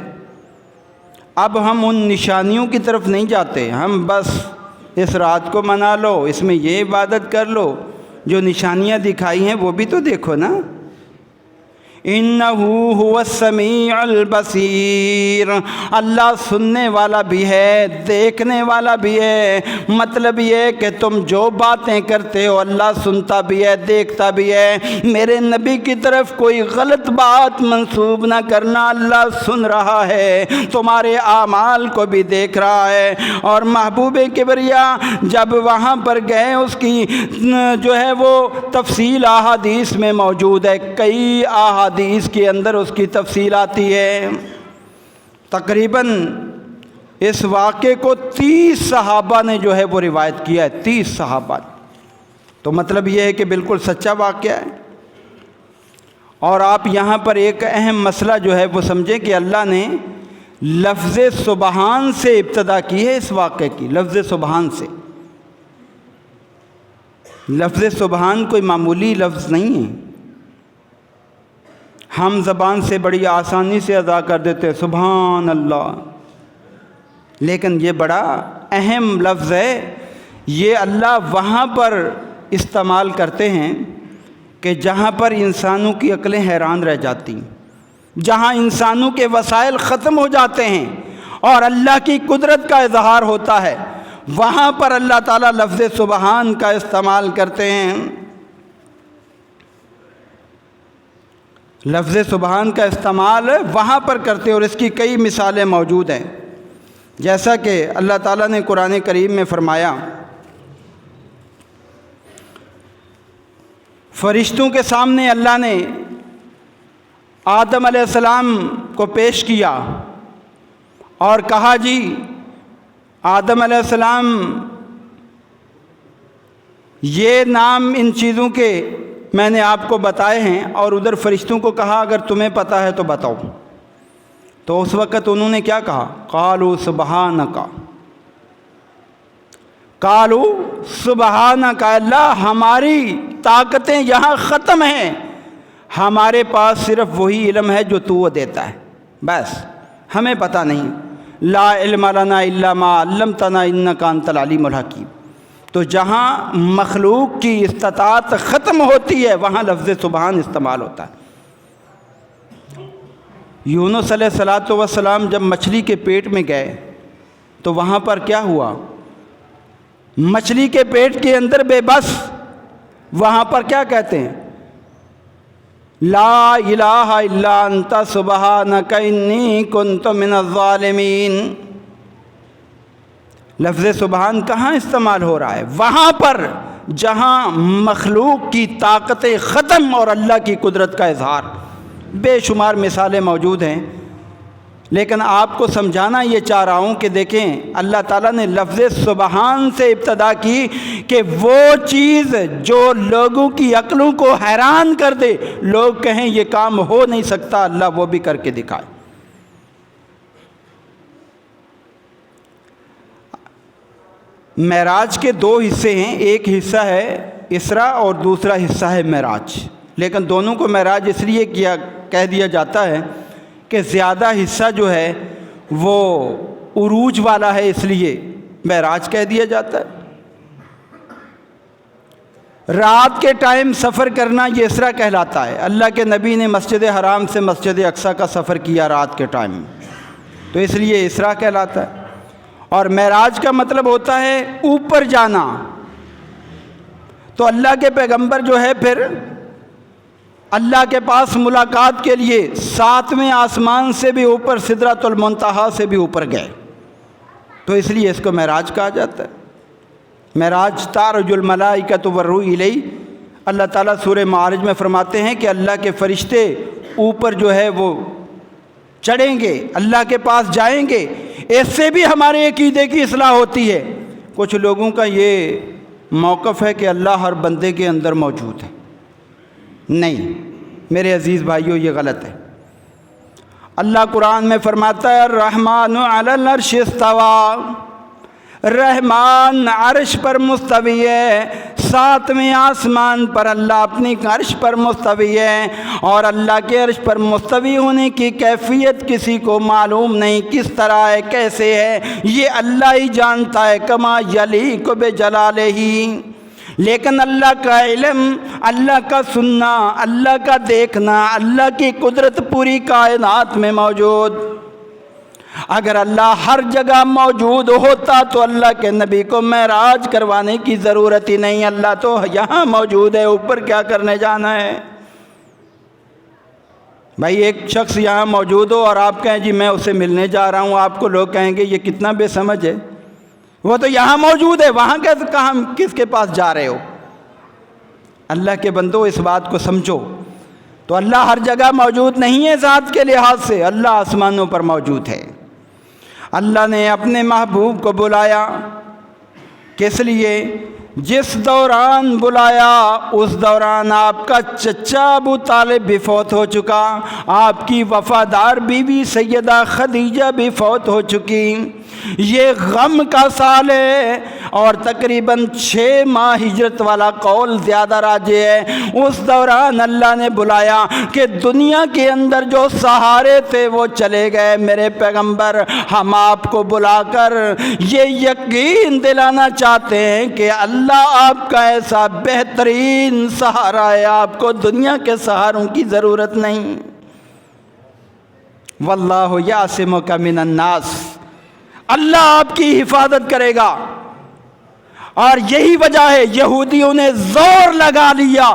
Speaker 1: اب ہم ان نشانیوں کی طرف نہیں جاتے، ہم بس اس رات کو منا لو، اس میں یہ عبادت کر لو، جو نشانیاں دکھائی ہیں وہ بھی تو دیکھو نا۔ انہو هو السمیع البصیر، اللہ سننے والا بھی ہے، دیکھنے والا بھی ہے۔ مطلب یہ کہ تم جو باتیں کرتے ہو اللہ سنتا بھی ہے، دیکھتا بھی ہے۔ میرے نبی کی طرف کوئی غلط بات منسوب نہ کرنا، اللہ سن رہا ہے، تمہارے اعمال کو بھی دیکھ رہا ہے۔ اور محبوب کبریا جب وہاں پر گئے، اس کی جو ہے وہ تفصیل احادیث میں موجود ہے، کئی احادیث کے اندر اس کی تفصیل آتی ہے۔ تقریباً اس واقعے کو 30 صحابہ نے جو ہے وہ روایت کیا ہے، 30 صحابہ۔ تو مطلب یہ ہے کہ بالکل سچا واقعہ ہے۔ اور آپ یہاں پر ایک اہم مسئلہ جو ہے وہ سمجھیں کہ اللہ نے لفظ سبحان سے ابتدا کی ہے اس واقعے کی، لفظ سبحان سے۔ لفظ سبحان کوئی معمولی لفظ نہیں ہے، ہم زبان سے بڑی آسانی سے ادا کر دیتے سبحان اللہ، لیکن یہ بڑا اہم لفظ ہے۔ یہ اللہ وہاں پر استعمال کرتے ہیں کہ جہاں پر انسانوں کی عقلیں حیران رہ جاتی، جہاں انسانوں کے وسائل ختم ہو جاتے ہیں اور اللہ کی قدرت کا اظہار ہوتا ہے، وہاں پر اللہ تعالیٰ لفظ سبحان کا استعمال کرتے ہیں۔ لفظ سبحان کا استعمال وہاں پر کرتے ہیں، اور اس کی کئی مثالیں موجود ہیں، جیسا کہ اللہ تعالیٰ نے قرآن کریم میں فرمایا، فرشتوں کے سامنے اللہ نے آدم علیہ السلام کو پیش کیا اور کہا جی آدم علیہ السلام یہ نام ان چیزوں کے میں نے آپ کو بتائے ہیں، اور ادھر فرشتوں کو کہا اگر تمہیں پتہ ہے تو بتاؤ۔ تو اس وقت انہوں نے کیا کہا؟ قالوا سبحانک، قالو سبحانک اللہ، ہماری طاقتیں یہاں ختم ہیں، ہمارے پاس صرف وہی علم ہے جو تو وہ دیتا ہے، بس ہمیں پتہ نہیں، لا علم لنا الا ما علمتنا انک انت العلیم الحکیم۔ تو جہاں مخلوق کی استطاعت ختم ہوتی ہے وہاں لفظ سبحان استعمال ہوتا ہے۔ یونس علیہ الصلاۃ والسلام جب مچھلی کے پیٹ میں گئے تو وہاں پر کیا ہوا؟ مچھلی کے پیٹ کے اندر بے بس، وہاں پر کیا کہتے ہیں؟ لا الہ الا انت سبحانک انی کنت من الظالمین۔ لفظ سبحان کہاں استعمال ہو رہا ہے؟ وہاں پر جہاں مخلوق کی طاقتیں ختم اور اللہ کی قدرت کا اظہار۔ بے شمار مثالیں موجود ہیں، لیکن آپ کو سمجھانا یہ چاہ رہا ہوں کہ دیکھیں اللہ تعالیٰ نے لفظ سبحان سے ابتدا کی کہ وہ چیز جو لوگوں کی عقلوں کو حیران کر دے، لوگ کہیں یہ کام ہو نہیں سکتا، اللہ وہ بھی کر کے دکھائے۔ معراج کے دو حصے ہیں، ایک حصہ ہے اسراء اور دوسرا حصہ ہے معراج، لیکن دونوں کو معراج اس لیے کہہ دیا جاتا ہے کہ زیادہ حصہ جو ہے وہ عروج والا ہے، اس لیے معراج کہہ دیا جاتا ہے۔ رات کے ٹائم سفر کرنا یہ اسراء کہلاتا ہے۔ اللہ کے نبی نے مسجد حرام سے مسجد اقصیٰ کا سفر کیا رات کے ٹائم، تو اس لیے اسراء کہلاتا ہے۔ اور معراج کا مطلب ہوتا ہے اوپر جانا۔ تو اللہ کے پیغمبر جو ہے پھر اللہ کے پاس ملاقات کے لیے 7ویں آسمان سے بھی اوپر، سدرۃ المنتہا سے بھی اوپر گئے، تو اس لیے اس کو معراج کہا جاتا ہے۔ معراج تعرج الملائکۃ والروح الیہ، اللہ تعالیٰ سورہ معارج میں فرماتے ہیں کہ اللہ کے فرشتے اوپر جو ہے وہ چڑھیں گے، اللہ کے پاس جائیں گے۔ اس سے بھی ہمارے عقیدے کی اصلاح ہوتی ہے۔ کچھ لوگوں کا یہ موقف ہے کہ اللہ ہر بندے کے اندر موجود ہے، نہیں میرے عزیز بھائیوں، یہ غلط ہے۔ اللہ قرآن میں فرماتا ہے الرحمن علی العرش استوی، رحمان عرش پر مستوی ہے، 7ویں آسمان پر اللہ اپنی عرش پر مستوی ہے، اور اللہ کے عرش پر مستوی ہونے کی کیفیت کسی کو معلوم نہیں، کس طرح ہے، کیسے ہے، یہ اللہ ہی جانتا ہے، کما یلیق بجلالہ۔ لیکن اللہ کا علم، اللہ کا سننا، اللہ کا دیکھنا، اللہ کی قدرت پوری کائنات میں موجود۔ اگر اللہ ہر جگہ موجود ہوتا تو اللہ کے نبی کو معراج کروانے کی ضرورت ہی نہیں، اللہ تو یہاں موجود ہے، اوپر کیا کرنے جانا ہے؟ بھائی ایک شخص یہاں موجود ہو اور آپ کہیں جی میں اسے ملنے جا رہا ہوں، آپ کو لوگ کہیں گے یہ کتنا بے سمجھ ہے، وہ تو یہاں موجود ہے، وہاں کہاں کس کے پاس جا رہے ہو؟ اللہ کے بندو اس بات کو سمجھو۔ تو اللہ ہر جگہ موجود نہیں ہے ذات کے لحاظ سے، اللہ آسمانوں پر موجود ہے۔ اللہ نے اپنے محبوب کو بلایا، کس لیے؟ جس دوران بلایا اس دوران آپ کا چچا ابو طالب بھی فوت ہو چکا، آپ کی وفادار بیوی سیدہ خدیجہ بھی فوت ہو چکی، یہ غم کا سال ہے، اور تقریباً 6 ماہ ہجرت والا قول زیادہ راجح ہے۔ اس دوران اللہ نے بلایا کہ دنیا کے اندر جو سہارے تھے وہ چلے گئے، میرے پیغمبر ہم آپ کو بلا کر یہ یقین دلانا چاہتے ہیں کہ اللہ آپ کا ایسا بہترین سہارا ہے، آپ کو دنیا کے سہاروں کی ضرورت نہیں۔ واللہ یعصمک من الناس، اللہ آپ کی حفاظت کرے گا۔ اور یہی وجہ ہے یہودیوں نے زور لگا لیا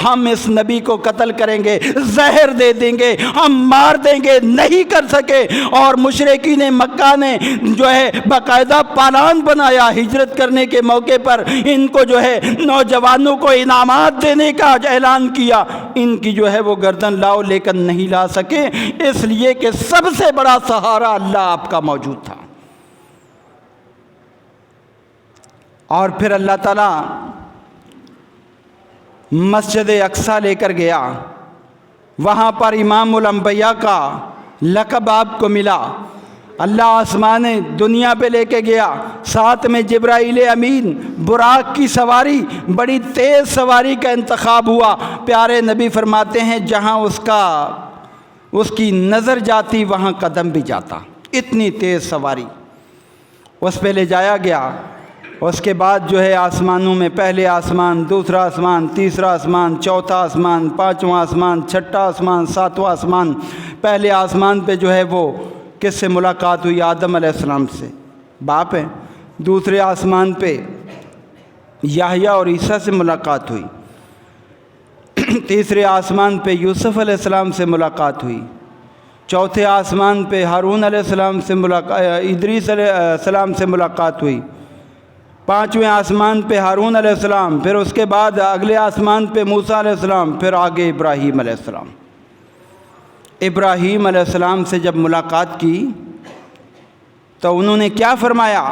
Speaker 1: ہم اس نبی کو قتل کریں گے، زہر دے دیں گے، ہم مار دیں گے، نہیں کر سکے۔ اور مشرکین مکہ نے جو ہے باقاعدہ پالان بنایا، ہجرت کرنے کے موقع پر ان کو جو ہے نوجوانوں کو انعامات دینے کا اعلان کیا، ان کی جو ہے وہ گردن لاؤ، لیکن نہیں لا سکے، اس لیے کہ سب سے بڑا سہارا اللہ آپ کا موجود تھا۔ اور پھر اللہ تعالیٰ مسجد اقصیٰ لے کر گیا، وہاں پر امام الانبیاء کا لقب آپ کو ملا۔ اللہ آسمان دنیا پہ لے کے گیا، ساتھ میں جبرائیل امین، براق کی سواری، بڑی تیز سواری کا انتخاب ہوا۔ پیارے نبی فرماتے ہیں جہاں اس کی نظر جاتی وہاں قدم بھی جاتا، اتنی تیز سواری اس پہ لے جایا گیا۔ اس کے بعد جو ہے آسمانوں میں پہلے آسمان، دوسرا آسمان، تیسرا آسمان، چوتھا آسمان، پانچواں آسمان، چھٹا آسمان، ساتواں آسمان۔ پہلے آسمان پہ جو ہے وہ کس سے ملاقات ہوئی؟ آدم علیہ السلام سے، باپ ہیں۔ دوسرے آسمان پہ یحییٰ اور عیسیٰ سے ملاقات ہوئی۔ تیسرے آسمان پہ یوسف علیہ السلام سے ملاقات ہوئی۔ چوتھے آسمان پہ ہارون علیہ السلام سے ادریس علیہ السلام سے ملاقات ہوئی۔ پانچویں آسمان پہ ہارون علیہ السلام، پھر اس کے بعد اگلے آسمان پہ موسیٰ علیہ السلام، پھر آگے ابراہیم علیہ السلام۔ ابراہیم علیہ السلام سے جب ملاقات کی تو انہوں نے کیا فرمایا؟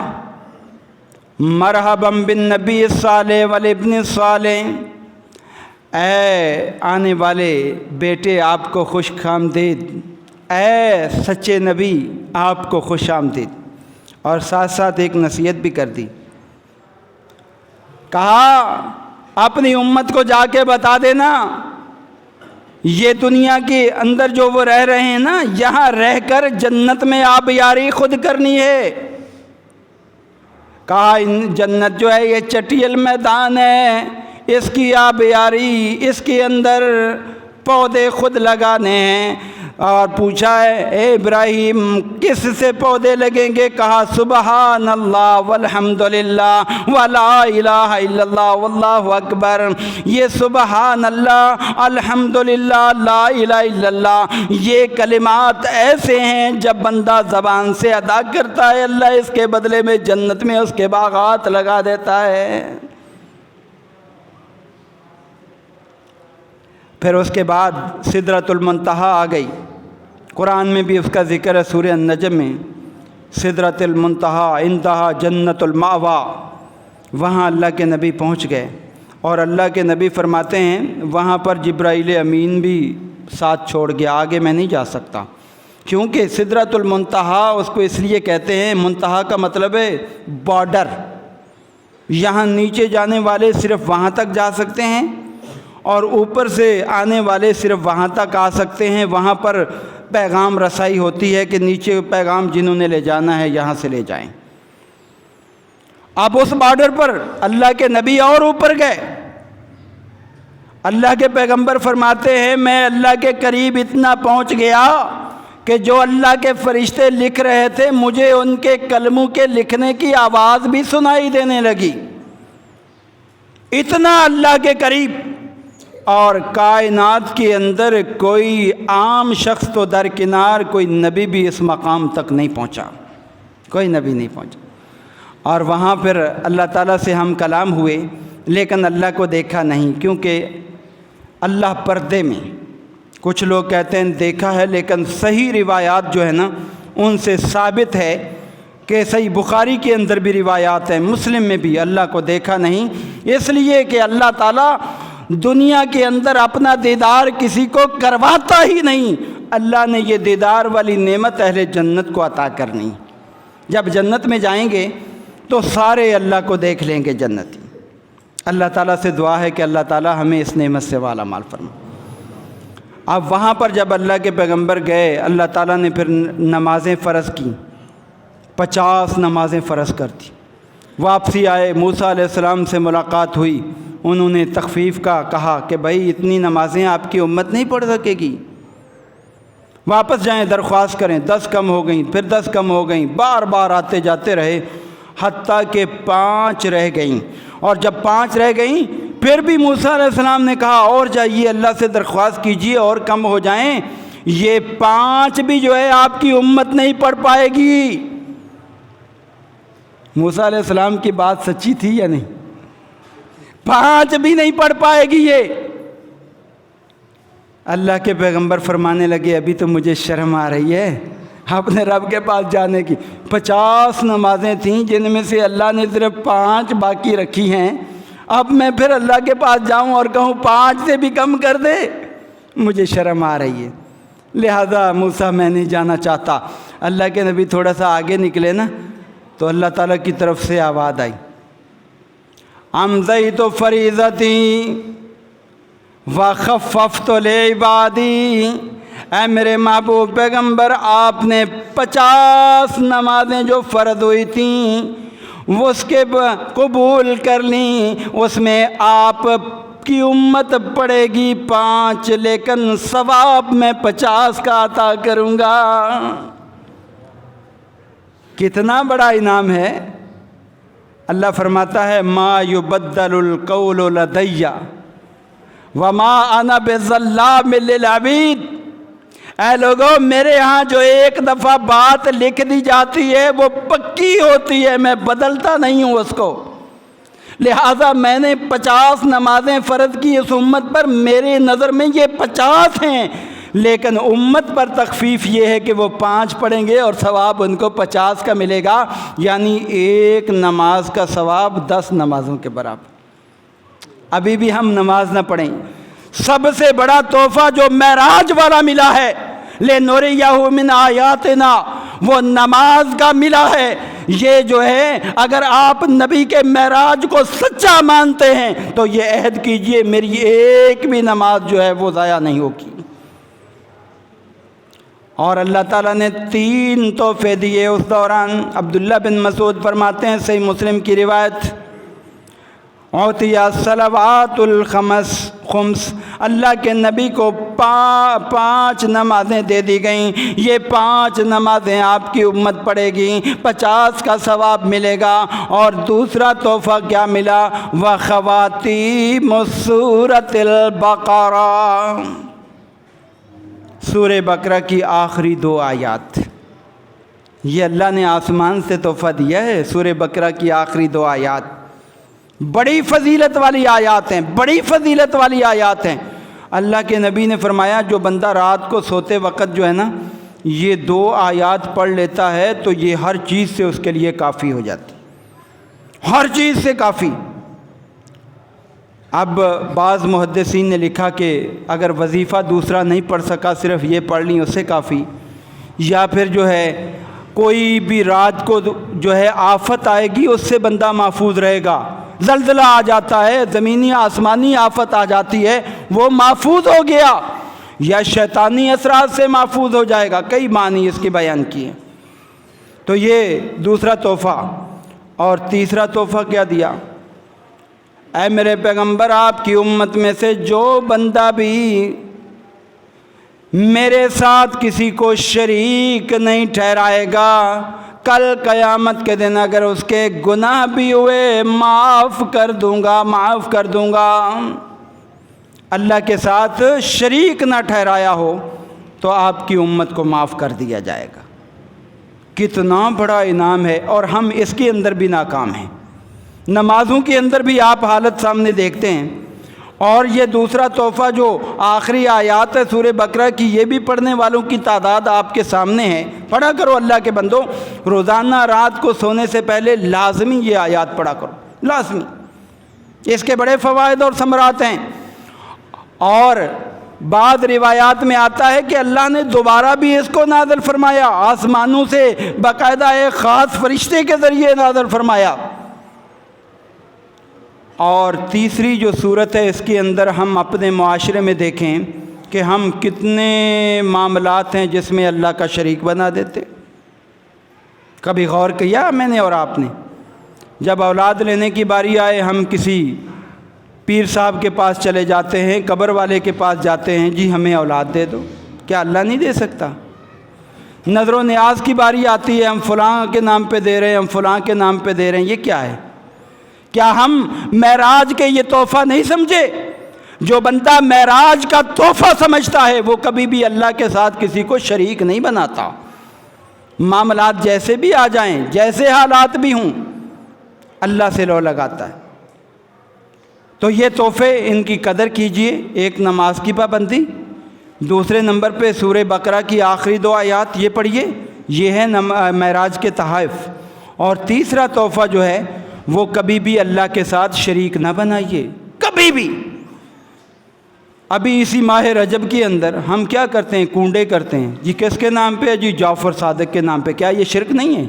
Speaker 1: مرحبا بالنبی الصالح والابن الصالح، اے آنے والے بیٹے آپ کو خوش آمدید، اے سچے نبی آپ کو خوش آمدید۔ اور ساتھ ساتھ ایک نصیحت بھی کر دی، کہا اپنی امت کو جا کے بتا دینا یہ دنیا کے اندر جو وہ رہ رہے ہیں نا، یہاں رہ کر جنت میں آب یاری خود کرنی ہے۔ کہا جنت جو ہے یہ چٹیل میدان ہے، اس کی آب یاری، اس کے اندر پودے خود لگانے ہیں۔ اور پوچھا ہے اے ابراہیم کس سے پودے لگیں گے؟ کہا سبحان اللہ والحمد للہ ولا الہ الا اللہ واللہ اکبر۔ یہ سبحان اللہ، الحمد للہ، لا الہ الا اللہ، یہ کلمات ایسے ہیں جب بندہ زبان سے ادا کرتا ہے اللہ اس کے بدلے میں جنت میں اس کے باغات لگا دیتا ہے۔ پھر اس کے بعد سدرۃ المنتہا آ گئی، قرآن میں بھی اس کا ذکر ہے سورہ النجم میں، سدرۃ المنتہا انتہا جنت المأوا، وہاں اللہ کے نبی پہنچ گئے۔ اور اللہ کے نبی فرماتے ہیں وہاں پر جبرائیل امین بھی ساتھ چھوڑ گیا، آگے میں نہیں جا سکتا، کیونکہ سدرۃ المنتہا اس کو اس لیے کہتے ہیں، منتہا کا مطلب ہے بارڈر، یہاں نیچے جانے والے صرف وہاں تک جا سکتے ہیں اور اوپر سے آنے والے صرف وہاں تک آ سکتے ہیں۔ وہاں پر پیغام رسائی ہوتی ہے کہ نیچے پیغام جنہوں نے لے جانا ہے یہاں سے لے جائیں۔ اب اس بارڈر پر اللہ کے نبی اور اوپر گئے۔ اللہ کے پیغمبر فرماتے ہیں میں اللہ کے قریب اتنا پہنچ گیا کہ جو اللہ کے فرشتے لکھ رہے تھے مجھے ان کے قلموں کے لکھنے کی آواز بھی سنائی دینے لگی، اتنا اللہ کے قریب۔ اور کائنات کے اندر کوئی عام شخص تو درکنار کوئی نبی بھی اس مقام تک نہیں پہنچا، کوئی نبی نہیں پہنچا۔ اور وہاں پھر اللہ تعالیٰ سے ہم کلام ہوئے، لیکن اللہ کو دیکھا نہیں، کیونکہ اللہ پردے میں، کچھ لوگ کہتے ہیں دیکھا ہے، لیکن صحیح روایات جو ہے نا ان سے ثابت ہے کہ صحیح بخاری کے اندر بھی روایات ہیں، مسلم میں بھی، اللہ کو دیکھا نہیں، اس لیے کہ اللہ تعالیٰ دنیا کے اندر اپنا دیدار کسی کو کرواتا ہی نہیں۔ اللہ نے یہ دیدار والی نعمت اہل جنت کو عطا کرنی، جب جنت میں جائیں گے تو سارے اللہ کو دیکھ لیں گے جنتی۔ اللہ تعالیٰ سے دعا ہے کہ اللہ تعالیٰ ہمیں اس نعمت سے والا مال فرمائے۔ اب وہاں پر جب اللہ کے پیغمبر گئے، اللہ تعالیٰ نے پھر نمازیں فرض کی، 50 نمازیں فرض کر دی۔ واپسی آئے، موسیٰ علیہ السلام سے ملاقات ہوئی، انہوں نے تخفیف کا کہا کہ بھائی اتنی نمازیں آپ کی امت نہیں پڑھ سکے گی، واپس جائیں درخواست کریں۔ 10 کم ہو گئیں، پھر 10 کم ہو گئیں، بار بار آتے جاتے رہے، حتیٰ کہ 5 رہ گئیں۔ اور جب 5 رہ گئیں پھر بھی موسیٰ علیہ السلام نے کہا اور جائیے اللہ سے درخواست کیجیے اور کم ہو جائیں، یہ 5 بھی جو ہے آپ کی امت نہیں پڑھ پائے گی۔ موسیٰ علیہ السلام کی بات سچی تھی یا نہیں؟ 5 بھی نہیں پڑھ پائے گی یہ۔ اللہ کے پیغمبر فرمانے لگے ابھی تو مجھے شرم آ رہی ہے اپنے رب کے پاس جانے کی، 50 نمازیں تھیں جن میں سے اللہ نے صرف 5 باقی رکھی ہیں، اب میں پھر اللہ کے پاس جاؤں اور کہوں 5 سے بھی کم کر دے، مجھے شرم آ رہی ہے، لہذا موسیٰ میں نہیں جانا چاہتا۔ اللہ کے نبی تھوڑا سا آگے نکلے نا تو اللہ تعالیٰ کی طرف سے آواز آئی، امضیت فریضتی وخففت لعبادی، اے میرے محبوب پیغمبر آپ نے 50 نمازیں جو فرض ہوئی تھیں وہ اس کے قبول کر لیں، اس میں آپ کی امت پڑے گی 5 لیکن ثواب میں 50 کا عطا کروں گا۔ کتنا بڑا انعام ہے۔ اللہ فرماتا ہے ما یبدل القول لدی وما انا بظلام للعبید، اے لوگوں میرے ہاں جو ایک دفعہ بات لکھ دی جاتی ہے وہ پکی ہوتی ہے، میں بدلتا نہیں ہوں اس کو، لہٰذا میں نے 50 نمازیں فرض کی اس امت پر، میرے نظر میں یہ 50 ہیں، لیکن امت پر تخفیف یہ ہے کہ وہ 5 پڑھیں گے اور ثواب ان کو 50 کا ملے گا، یعنی ایک نماز کا ثواب 10 نمازوں کے برابر۔ ابھی بھی ہم نماز نہ پڑھیں، سب سے بڑا تحفہ جو معراج والا ملا ہے لِنُرِيَهُ مِنْ آیاتنا، وہ نماز کا ملا ہے۔ یہ جو ہے اگر آپ نبی کے معراج کو سچا مانتے ہیں تو یہ عہد کیجئے میری ایک بھی نماز جو ہے وہ ضائع نہیں ہوگی۔ اور اللہ تعالیٰ نے 3 تحفے دیے اس دوران۔ عبداللہ بن مسعود فرماتے ہیں، صحیح مسلم کی روایت، اعطی الصلوات الخمس، اللہ کے نبی کو 5 نمازیں دے دی گئیں، یہ 5 نمازیں آپ کی امت پڑھے گی، 50 کا ثواب ملے گا۔ اور دوسرا تحفہ کیا ملا؟ وخواتیم سورۃ البقرہ، سورہ بقرہ کی آخری 2 آیات، یہ اللہ نے آسمان سے تحفہ دیا ہے۔ سورہ بقرہ کی آخری 2 آیات بڑی فضیلت والی آیات ہیں، بڑی فضیلت والی آیات ہیں۔ اللہ کے نبی نے فرمایا جو بندہ رات کو سوتے وقت جو ہے نا یہ 2 آیات پڑھ لیتا ہے تو یہ ہر چیز سے اس کے لیے کافی ہو جاتی، ہر چیز سے کافی۔ اب بعض محدثین نے لکھا کہ اگر وظیفہ دوسرا نہیں پڑھ سکا صرف یہ پڑھ لیں اس سے کافی، یا پھر جو ہے کوئی بھی رات کو جو ہے آفت آئے گی اس سے بندہ محفوظ رہے گا، زلزلہ آ جاتا ہے، زمینی آسمانی آفت آ جاتی ہے، وہ محفوظ ہو گیا، یا شیطانی اثرات سے محفوظ ہو جائے گا، کئی معنی اس کی بیان کیے۔ تو یہ دوسرا تحفہ۔ اور تیسرا تحفہ کیا دیا؟ اے میرے پیغمبر آپ کی امت میں سے جو بندہ بھی میرے ساتھ کسی کو شریک نہیں ٹھہرائے گا، کل قیامت کے دن اگر اس کے گناہ بھی ہوئے معاف کر دوں گا، معاف کر دوں گا۔ اللہ کے ساتھ شریک نہ ٹھہرایا ہو تو آپ کی امت کو معاف کر دیا جائے گا۔ کتنا بڑا انعام ہے، اور ہم اس کے اندر بھی ناکام ہیں۔ نمازوں کے اندر بھی آپ حالت سامنے دیکھتے ہیں۔ اور یہ دوسرا تحفہ جو آخری آیات ہے سورہ بقرہ کی، یہ بھی پڑھنے والوں کی تعداد آپ کے سامنے ہے۔ پڑھا کرو اللہ کے بندو، روزانہ رات کو سونے سے پہلے لازمی یہ آیات پڑھا کرو، لازمی۔ اس کے بڑے فوائد اور ثمرات ہیں۔ اور بعض روایات میں آتا ہے کہ اللہ نے دوبارہ بھی اس کو نازل فرمایا، آسمانوں سے باقاعدہ ایک خاص فرشتے کے ذریعے نازل فرمایا۔ اور تیسری جو صورت ہے اس کے اندر ہم اپنے معاشرے میں دیکھیں کہ ہم کتنے معاملات ہیں جس میں اللہ کا شریک بنا دیتے۔ کبھی غور کیا میں نے اور آپ نے؟ جب اولاد لینے کی باری آئے ہم کسی پیر صاحب کے پاس چلے جاتے ہیں، قبر والے کے پاس جاتے ہیں، جی ہمیں اولاد دے دو۔ کیا اللہ نہیں دے سکتا؟ نظر و نیاز کی باری آتی ہے، ہم فلاں کے نام پہ دے رہے ہیں، ہم فلاں کے نام پہ دے رہے ہیں، یہ کیا ہے؟ کیا ہم معراج کے یہ تحفہ نہیں سمجھے؟ جو بندہ معراج کا تحفہ سمجھتا ہے وہ کبھی بھی اللہ کے ساتھ کسی کو شریک نہیں بناتا۔ معاملات جیسے بھی آ جائیں، جیسے حالات بھی ہوں، اللہ سے لو لگاتا ہے۔ تو یہ تحفے ان کی قدر کیجئے۔ ایک نماز کی پابندی، دوسرے نمبر پہ سورہ بقرہ کی آخری 2 آیات یہ پڑھیے، یہ ہے معراج کے تحائف۔ اور تیسرا تحفہ جو ہے وہ کبھی بھی اللہ کے ساتھ شریک نہ بنائیے، کبھی بھی۔ ابھی اسی ماہ رجب کے اندر ہم کیا کرتے ہیں؟ کنڈے کرتے ہیں جی، کس کے نام پہ؟ جی جعفر صادق کے نام پہ۔ کیا یہ شرک نہیں ہے؟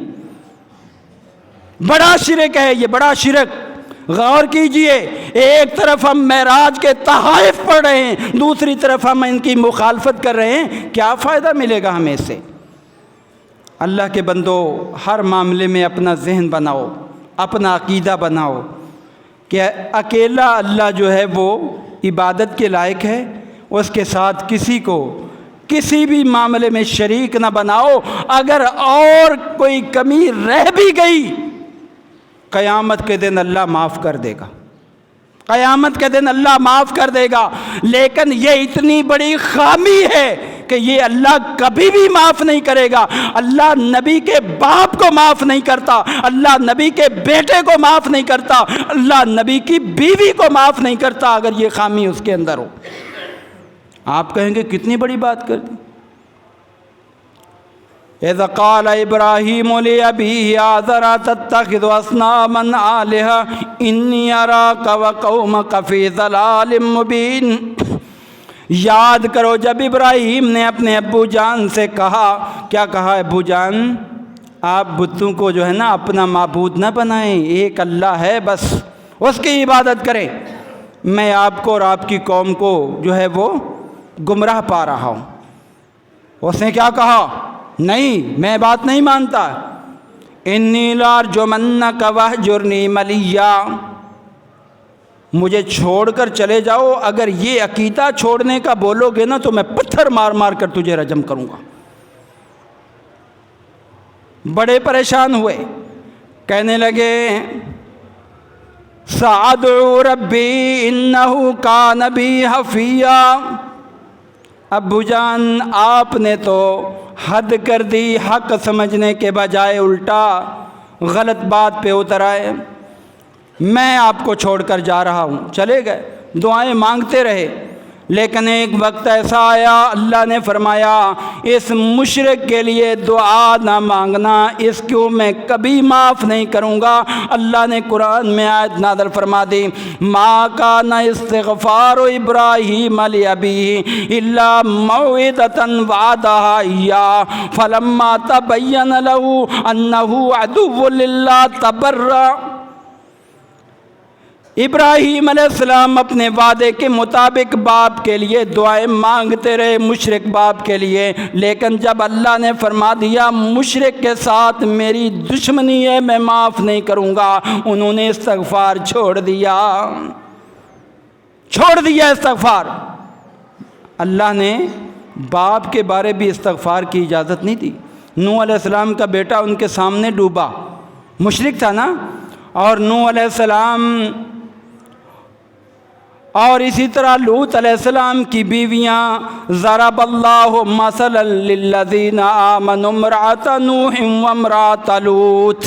Speaker 1: بڑا شرک ہے یہ، بڑا شرک۔ غور کیجئے، ایک طرف ہم معراج کے تحائف پڑھ رہے ہیں، دوسری طرف ہم ان کی مخالفت کر رہے ہیں، کیا فائدہ ملے گا ہمیں اس سے؟ اللہ کے بندو، ہر معاملے میں اپنا ذہن بناؤ، اپنا عقیدہ بناؤ کہ اکیلا اللہ جو ہے وہ عبادت کے لائق ہے، اس کے ساتھ کسی کو کسی بھی معاملے میں شریک نہ بناؤ۔ اگر اور کوئی کمی رہ بھی گئی، قیامت کے دن اللہ معاف کر دے گا، قیامت کے دن اللہ معاف کر دے گا۔ لیکن یہ اتنی بڑی خامی ہے کہ یہ اللہ کبھی بھی معاف نہیں کرے گا۔ اللہ نبی کے باپ کو معاف نہیں کرتا، اللہ نبی کے بیٹے کو معاف نہیں کرتا، اللہ نبی کی بیوی کو معاف نہیں کرتا اگر یہ خامی اس کے اندر ہو۔ آپ کہیں گے کتنی بڑی بات کر دی۔ اذ قال ابراہیم لأبیہ آذر تتخذ اصناما آلہۃ انی اراک وقومک فی ضلال مبین۔ یاد کرو جب ابراہیم نے اپنے ابو جان سے کہا، کیا کہا؟ ابو جان آپ بتوں کو جو ہے نا اپنا معبود نہ بنائیں، ایک اللہ ہے بس، اس کی عبادت کریں۔ میں آپ کو اور آپ کی قوم کو جو ہے وہ گمراہ پا رہا ہوں۔ اس نے کیا کہا؟ نہیں، میں بات نہیں مانتا۔ انی لارجمنک وہجرنی ملیا، مجھے چھوڑ کر چلے جاؤ، اگر یہ عقیدہ چھوڑنے کا بولو گے نا تو میں پتھر مار مار کر تجھے رجم کروں گا۔ بڑے پریشان ہوئے، کہنے لگے سأدعو ربی انہ کان بی حفیا۔ ابو جان آپ نے تو حد کر دی، حق سمجھنے کے بجائے الٹا غلط بات پہ اتر آئے۔ میں آپ کو چھوڑ کر جا رہا ہوں۔ چلے گئے، دعائیں مانگتے رہے، لیکن ایک وقت ایسا آیا اللہ نے فرمایا اس مشرک کے لیے دعا نہ مانگنا، اس کو میں کبھی معاف نہیں کروں گا۔ اللہ نے قرآن میں آیت نازل فرما دی، ما کان استغفار ابراہیم لأبیہ الا موعظۃ وعدہا ایاہ فلما تبین لہ انہ عدو للہ تبرأ۔ ابراہیم علیہ السلام اپنے وعدے کے مطابق باپ کے لیے دعائیں مانگتے رہے، مشرک باپ کے لیے، لیکن جب اللہ نے فرما دیا مشرک کے ساتھ میری دشمنی ہے، میں معاف نہیں کروں گا، انہوں نے استغفار چھوڑ دیا استغفار۔ اللہ نے باپ کے بارے بھی استغفار کی اجازت نہیں دی۔ نوح علیہ السلام کا بیٹا ان کے سامنے ڈوبا، مشرک تھا نا، اور نوح علیہ السلام اور اسی طرح لوط علیہ السلام کی بیویاں، ضرب اللہ مثلا للذین آمنوا امرأۃ نوح وامرأۃ لوط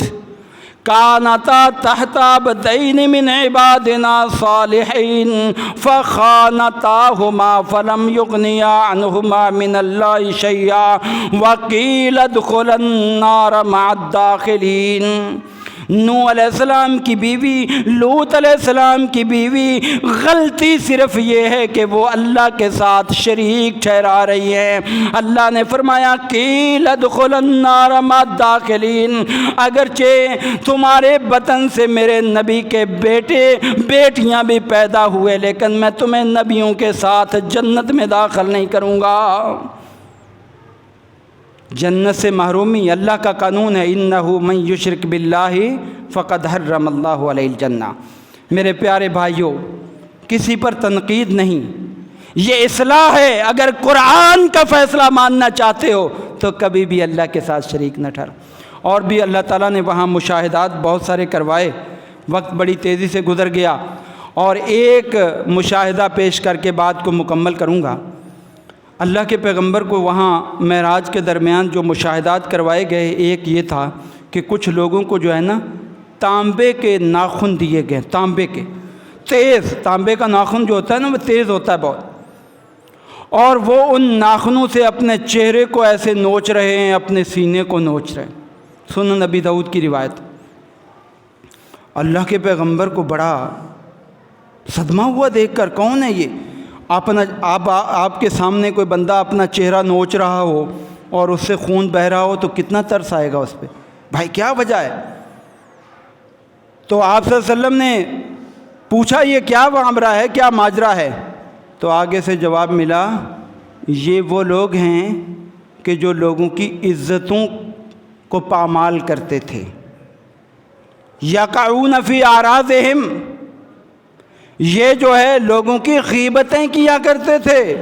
Speaker 1: کانتا تحت عبدین من عبادنا صالحین فخانتاہما فلم یغنیا عنہما من اللہ شیئا وقیل ادخلا النار مع الداخلین۔ نوح علیہ السلام کی بیوی، لوط علیہ السلام کی بیوی، غلطی صرف یہ ہے کہ وہ اللہ کے ساتھ شریک ٹھہرا رہی ہیں۔ اللہ نے فرمایا قیل ادخل النار مع الداخلین، اگرچہ تمہارے بطن سے میرے نبی کے بیٹے بیٹیاں بھی پیدا ہوئے، لیکن میں تمہیں نبیوں کے ساتھ جنت میں داخل نہیں کروں گا۔ جنت سے محرومی اللہ کا قانون ہے، انہ من یشرک باللہ فقد حرم اللہ علیہ الجنہ۔ میرے پیارے بھائیوں، کسی پر تنقید نہیں، یہ اصلاح ہے۔ اگر قرآن کا فیصلہ ماننا چاہتے ہو تو کبھی بھی اللہ کے ساتھ شریک نہ ٹھہرو۔ اور بھی اللہ تعالیٰ نے وہاں مشاہدات بہت سارے کروائے، وقت بڑی تیزی سے گزر گیا، اور ایک مشاہدہ پیش کر کے بات کو مکمل کروں گا۔ اللہ کے پیغمبر کو وہاں معراج کے درمیان جو مشاہدات کروائے گئے، ایک یہ تھا کہ کچھ لوگوں کو جو ہے نا تانبے کے ناخن دیے گئے، تانبے کے تیز، تانبے کا ناخن جو ہوتا ہے نا وہ تیز ہوتا ہے بہت، اور وہ ان ناخنوں سے اپنے چہرے کو ایسے نوچ رہے ہیں، اپنے سینے کو نوچ رہے ہیں۔ سنن نبی داؤد کی روایت۔ اللہ کے پیغمبر کو بڑا صدمہ ہوا دیکھ کر، کون ہے یہ؟ آپ کے سامنے کوئی بندہ اپنا چہرہ نوچ رہا ہو اور اس سے خون بہہ رہا ہو تو کتنا ترس آئے گا اس پہ، بھائی کیا وجہ ہے؟ تو آپ صلی اللہ علیہ وسلم نے پوچھا یہ کیا معاملہ ہے، کیا ماجرا ہے؟ تو آگے سے جواب ملا، یہ وہ لوگ ہیں کہ جو لوگوں کی عزتوں کو پامال کرتے تھے، یقعون فی اعراضہم، یہ جو ہے لوگوں کی غیبتیں کیا کرتے تھے،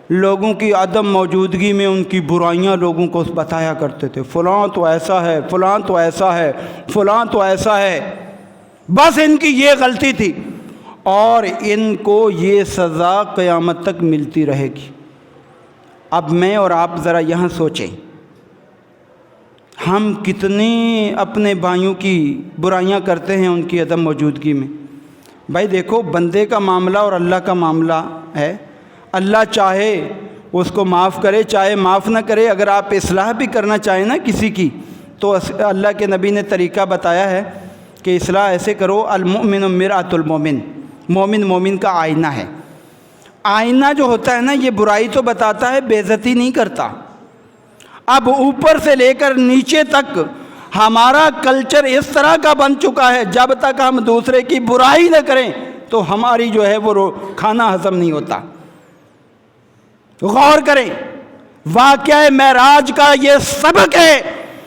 Speaker 1: لوگوں کی عدم موجودگی میں ان کی برائیاں لوگوں کو بتایا کرتے تھے، فلاں تو ایسا ہے، فلاں تو ایسا ہے، فلاں تو ایسا ہے، بس ان کی یہ غلطی تھی، اور ان کو یہ سزا قیامت تک ملتی رہے گی۔ اب میں اور آپ ذرا یہاں سوچیں، ہم کتنی اپنے بھائیوں کی برائیاں کرتے ہیں ان کی عدم موجودگی میں۔ بھائی دیکھو، بندے کا معاملہ اور اللہ کا معاملہ ہے، اللہ چاہے اس کو معاف کرے، چاہے معاف نہ کرے۔ اگر آپ اصلاح بھی کرنا چاہیں نا کسی کی، تو اللہ کے نبی نے طریقہ بتایا ہے کہ اصلاح ایسے کرو، المؤمن مرآۃ المؤمن، مومن مومن کا آئینہ ہے۔ آئینہ جو ہوتا ہے نا، یہ برائی تو بتاتا ہے، بے عزتی نہیں کرتا۔ اب اوپر سے لے کر نیچے تک ہمارا کلچر اس طرح کا بن چکا ہے، جب تک ہم دوسرے کی برائی نہ کریں تو ہماری جو ہے وہ کھانا ہضم نہیں ہوتا۔ غور کریں، واقعہ معراج کا یہ سبق ہے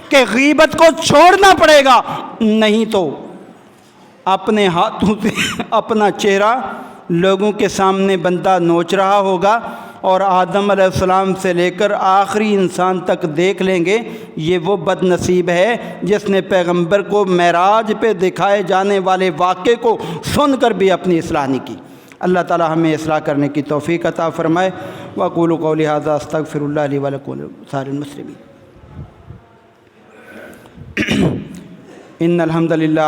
Speaker 1: کہ غیبت کو چھوڑنا پڑے گا، نہیں تو اپنے ہاتھوں سے اپنا چہرہ لوگوں کے سامنے بندہ نوچ رہا ہوگا، اور آدم علیہ السلام سے لے کر آخری انسان تک دیکھ لیں گے، یہ وہ بد نصیب ہے جس نے پیغمبر کو معراج پہ دکھائے جانے والے واقعے کو سن کر بھی اپنی اصلاح نہیں کی۔ اللہ تعالی ہمیں اصلاح کرنے کی توفیق عطا فرمائے۔ وأقول قولی ھذا استغفر اللہ لی ولکم ولسائر المسلمین۔ ان الحمد للہ